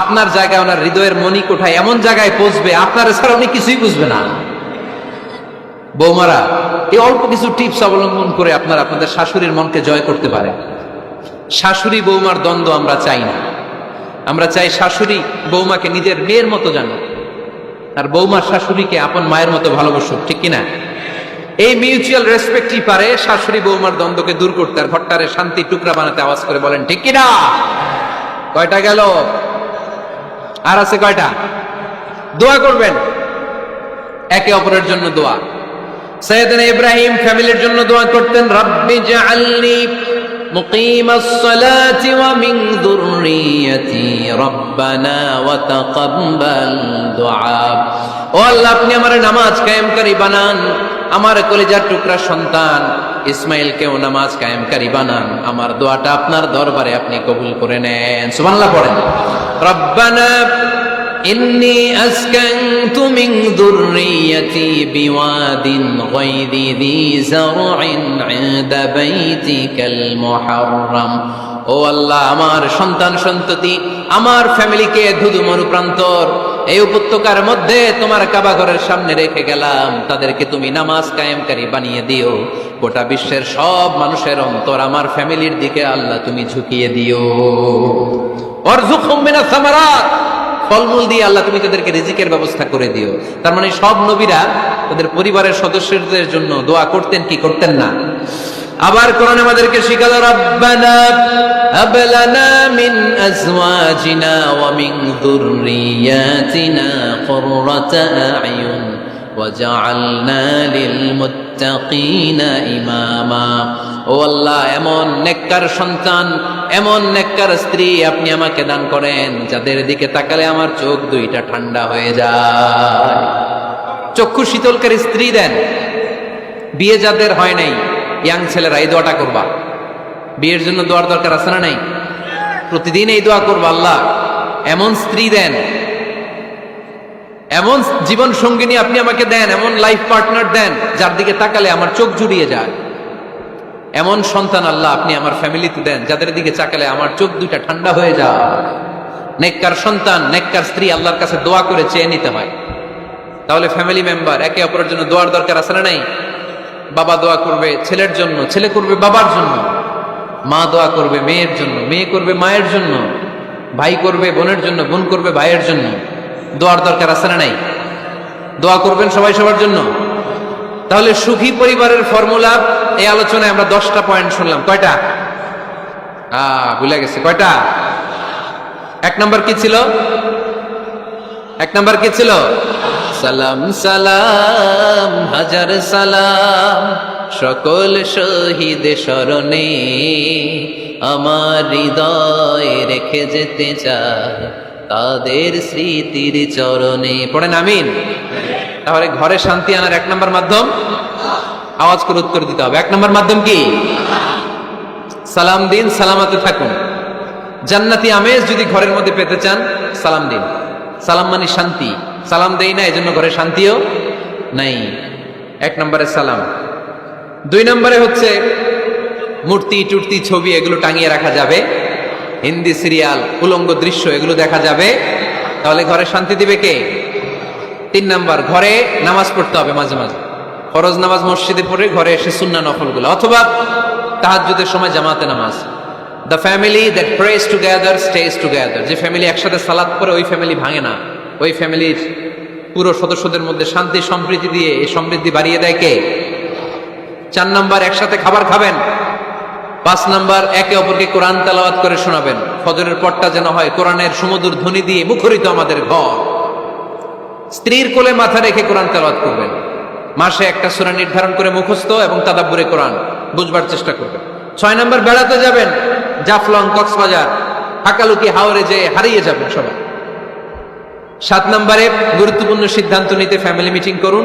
আপনার জায়গায় ওনার হৃদয়ের মনি কোঠায় এমন জায়গায় পৌঁছবে, আপনার ছাড়া উনি কিছুই বুঝবে না। বৌমারা, এই অল্প কিছু টিপস অবলম্বন করে আপনারা আপনাদের শাশুড়ির মনকে জয় করতে পারে। শাশুড়ি বৌমার দ্বন্দ্ব আমরা চাই না। আমরা চাই শাশুড়ি বৌমাকে নিজের মেয়ের মতো জানুক, আর বৌমার শাশুড়িকে আপন মায়ের মতো ভালোবাসুক, ঠিক কিনা? এই মিউচুয়াল রেসপেক্টই পারে শাশুড়ি বৌমার দ্বন্দ্বকে দূর করতে, আর ঘরটারে শান্তি টুকরা বানাতে। আওয়াজ করে বলেন ঠিক কিনা? কয়টা গেল? আর আছে কয়টা? দোয়া করবেন একে অপরের জন্য। দোয়া, সাইয়েদনা ইব্রাহিম ফ্যামিলির জন্য দোয়া করতেন, রাব্বি জাআলনি মুকিমাস সালাতি ওয়া মিন যুররিয়াতি রাব্বানা ওয়া তাকাব্বাল দুআ। ও আল্লাহ, আপনি আমারে নামাজ কায়েমকারী বানান, আমার কলিজার টুকরা সন্তান ইসমাইলকেও নামাজ কায়েমকারী বানান। আমার দোয়াটা আপনার দরবারে আপনি কবুল করে নেন। সুবহানাল্লাহ পড়েন। রব্বানা ইন্নী আসকানতু মিন যুররিয়াতি বিওয়াদিন গায়রি যী যারইন ইনদা বাইতিকাল মুহাররাম। ও আল্লাহ, আমার সন্তান সন্ততি, আমার ফ্যামিলিকে ধুধু মরুপ্রান্তর এই উপত্যকার মধ্যে তোমার কাবা ঘরের সামনে রেখে গেলাম, তাদেরকে তুমি নামাজ কায়েমকারী বানিয়ে দিও। গোটা বিশ্বের সব মানুষের অন্তর আমার ফ্যামিলির দিকে আল্লাহ তুমি ঝুঁকিয়ে দিও। ওয়ারযুকহুম মিনাস সামারাত, ফলমূল দিয়ে আল্লাহ তুমি তাদেরকে রিজিকের ব্যবস্থা করে দিও। তার মানে সব নবীরা তাদের পরিবারের সদস্যদের জন্য দোয়া করতেন কি করতেন না? আবার কোরআন আমাদেরকে শিখালো, রব্বানা হাব লানা মিন আজওয়াজিনা ওয়া মিন যুররিয়াতিনা কুররাতা আ'য়ুন ওয়াজআলনা লিল মুত্তাকিনা ইমামা। ও আল্লাহ, এমন নেককার সন্তান, এমন নেককার স্ত্রী আপনি আমাকে দান করেন যাদের দিকে তাকালে আমার চোখ দুইটা ঠান্ডা হয়ে যায়। চক্ষু শীতলকারী স্ত্রী দেন। বিয়ে যাদের হয় নাই, ইয়াং ছেলেরা এই দোয়াটা করবা। বিয়ের জন্য দোয়ার দরকার আছে না নাই? প্রতিদিন এই দোয়া করবা, আল্লাহ এমন স্ত্রী দেন, এমন জীবন সঙ্গিনী আপনি আমাকে দেন, এমন লাইফ পার্টনার দেন যার দিকে তাকালে আমার চোখ জুড়িয়ে যায়। এমন সন্তান আল্লাহ আপনি আমার ফ্যামিলিতে দেন যাদের দিকে তাকালে আমার চোখ দুইটা ঠান্ডা হয়ে যায়। নেককার সন্তান, নেককার স্ত্রী আল্লাহর কাছে দোয়া করে চেয়ে নিতে হয়। তাহলে ফ্যামিলি মেম্বার একে অপরের জন্য দোয়ার দরকার আছে না নাই? বাবা দোয়া করবে ছেলের জন্য, ছেলে করবে বাবার জন্য, মা দোয়া করবে মেয়ের জন্য, মেয়ে করবে মায়ের জন্য, ভাই করবে বোনের জন্য, বোন করবে ভাইয়ের জন্য। দোয়ার দরকার আছে না নাই? দোয়া করবেন সবাই সবার জন্য। তাহলে সুখী পরিবারের ফর্মুলা, এই আলোচনায় আমরা 10টা পয়েন্ট শুনলাম। কয়টা? ভুলে গেছে। কয়টা? 1 নাম্বার কি ছিল? 1 নাম্বার কি ছিল? সালাম সালাম হাজার সালাম সকল শহীদ স্মরণে, আমার হৃদয় রেখে যেতে চাই তাদের স্মৃতির চরণে। পড়েন আমিন। তাহলে ঘরে শান্তি আনার 1 নাম্বার মাধ্যম, আওয়াজ করে উত্তর দিতে হবে। 1 নাম্বার মাধ্যম কি? সালাম দিন, সালামাতে থাকুন। জান্নাতি আমেজ যদি ঘরের মধ্যে পেতে চান, সালাম দিন। সালাম মানে শান্তি। সালাম দেই না, এজন্য ঘরে শান্তিও নাই। 1 নম্বরে সালাম। 2 নম্বরে হচ্ছে মূর্তি টুর্তি ছবি এগুলো টাঙিয়ে রাখা যাবে, হিন্দি সিরিয়াল উলঙ্গ দৃশ্য এগুলো দেখা যাবে। তাহলে ঘরে শান্তি দিবে কে? 3 নাম্বার, ঘরে নামাজ পড়তে হবে মাঝে মাঝে। ফরজ নামাজ মসজিদে পড়ে ঘরে এসে সুন্নাহ নফলগুলো, অথবা তাহাজ্জুদের সময় জামাতে নামাজ। The family that prays together stays together. যে ফ্যামিলি একসাথে সালাত পড়ে ওই ফ্যামিলি ভাঙে না। ওই ফ্যামিলির পুরো সদস্যদের মধ্যে শান্তি সম্প্রীতি দিয়ে এই সমৃদ্ধি বাড়িয়ে দেয় কে? 4 নাম্বার, একসাথে খাবার খাবেন। 5 নাম্বার, একে অপরকে কোরআন তেলাওয়াত করে শোনাবেন। ফজরের পরটা যেন হয় কোরআনের সুমধুর ধ্বনি দিয়ে মুখরিত আমাদের ঘর। স্ত্রীর কোলে মাথা রেখে কোরআন তেলাওয়াত করবেন। মাসে একটা সূরা নির্ধারণ করে মুখস্থ এবং তাদাব্বুরে কোরআন বুঝবার চেষ্টা করবেন। 6 নাম্বার, বেড়াতে যাবেন। জাফলং, কক্সবাজার, হাকালুকি, হাওরে যে হারিয়ে যাবেন সবাই। 7 নম্বরে, গুরুত্বপূর্ণ সিদ্ধান্ত নিতে ফ্যামিলি মিটিং করুন।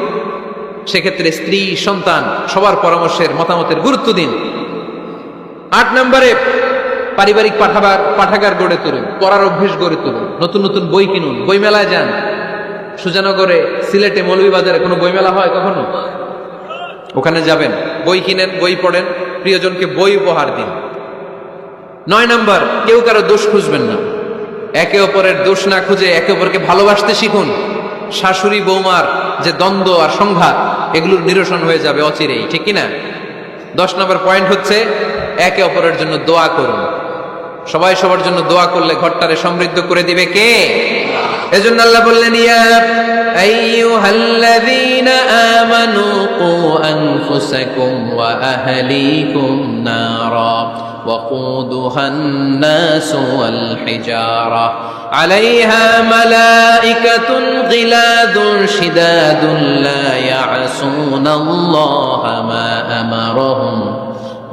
সেক্ষেত্রে স্ত্রী, সন্তান সবার পরামর্শের মতামতের গুরুত্ব দিন। 8 নম্বরে, পারিবারিক পাঠাগার গড়ে তুলুন, পড়ার অভ্যেস গড়ে তুলুন। নতুন নতুন বই কিনুন, বই মেলায় যান। সুজানগরে, সিলেটে, মৌলভীবাজারে কোনো বই মেলা হয় কখনো? ওখানে যাবেন, বই কিনেন, বই পড়েন, প্রিয়জনকে বই উপহার দিন। 9 নম্বর, কেউ কারো দোষ খুঁজবেন না। একে অপরের দোষ না খুঁজে একে অপরকে ভালোবাসতে শিখুন। শাশুড়ি বৌমার যে দ্বন্দ্ব আর সংঘাত এগুলোর নিরসন হয়ে যাবে অচিরেই, ঠিক কিনা? 10 নম্বর পয়েন্ট হচ্ছে একে অপরের জন্য দোয়া করুন। সবাই সবার জন্য দোয়া করলে ঘরটারে সমৃদ্ধ করে দিবে কে? এজন্য আল্লাহ বললেন, ইয়া আইয়ুহাল্লাযীনা আমানু কু আনফুসাকুম ওয়া আহলিকুম নারা وقودها الناس والحجارة عليها ملائكة غلاظ شداد لا يعصون الله ما أمرهم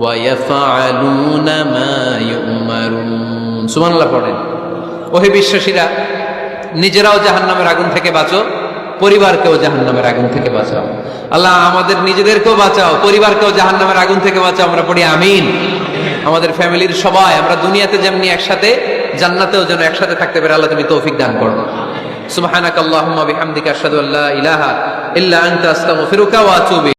ويفعلون ما يؤمرون। সুবহান আল্লাহ পড়েন। ওহে বিশ্বাসীরা, নিজেরাও জাহান্নামের আগুন থেকে বাঁচো, পরিবারকেও জাহান্নামের আগুন থেকে বাঁচাও। আল্লাহ আমাদের নিজেদেরকেও বাঁচাও, পরিবারকেও জাহান্নামের আগুন থেকে বাঁচাও। আমরা পড়ি আমিন। আমাদের ফ্যামিলির সবাই আমরা দুনিয়াতে যেমনি একসাথে, জান্নাতেও যেন একসাথে থাকতে পারে। আল্লাহ তুমি তৌফিক দান করো। সুবহানাকাল্লাহুম্মা বিহামদিকা আশহাদু আল্লা ইলাহা ইল্লা আনতা আস্তাগফিরুকা ওয়া আতুবু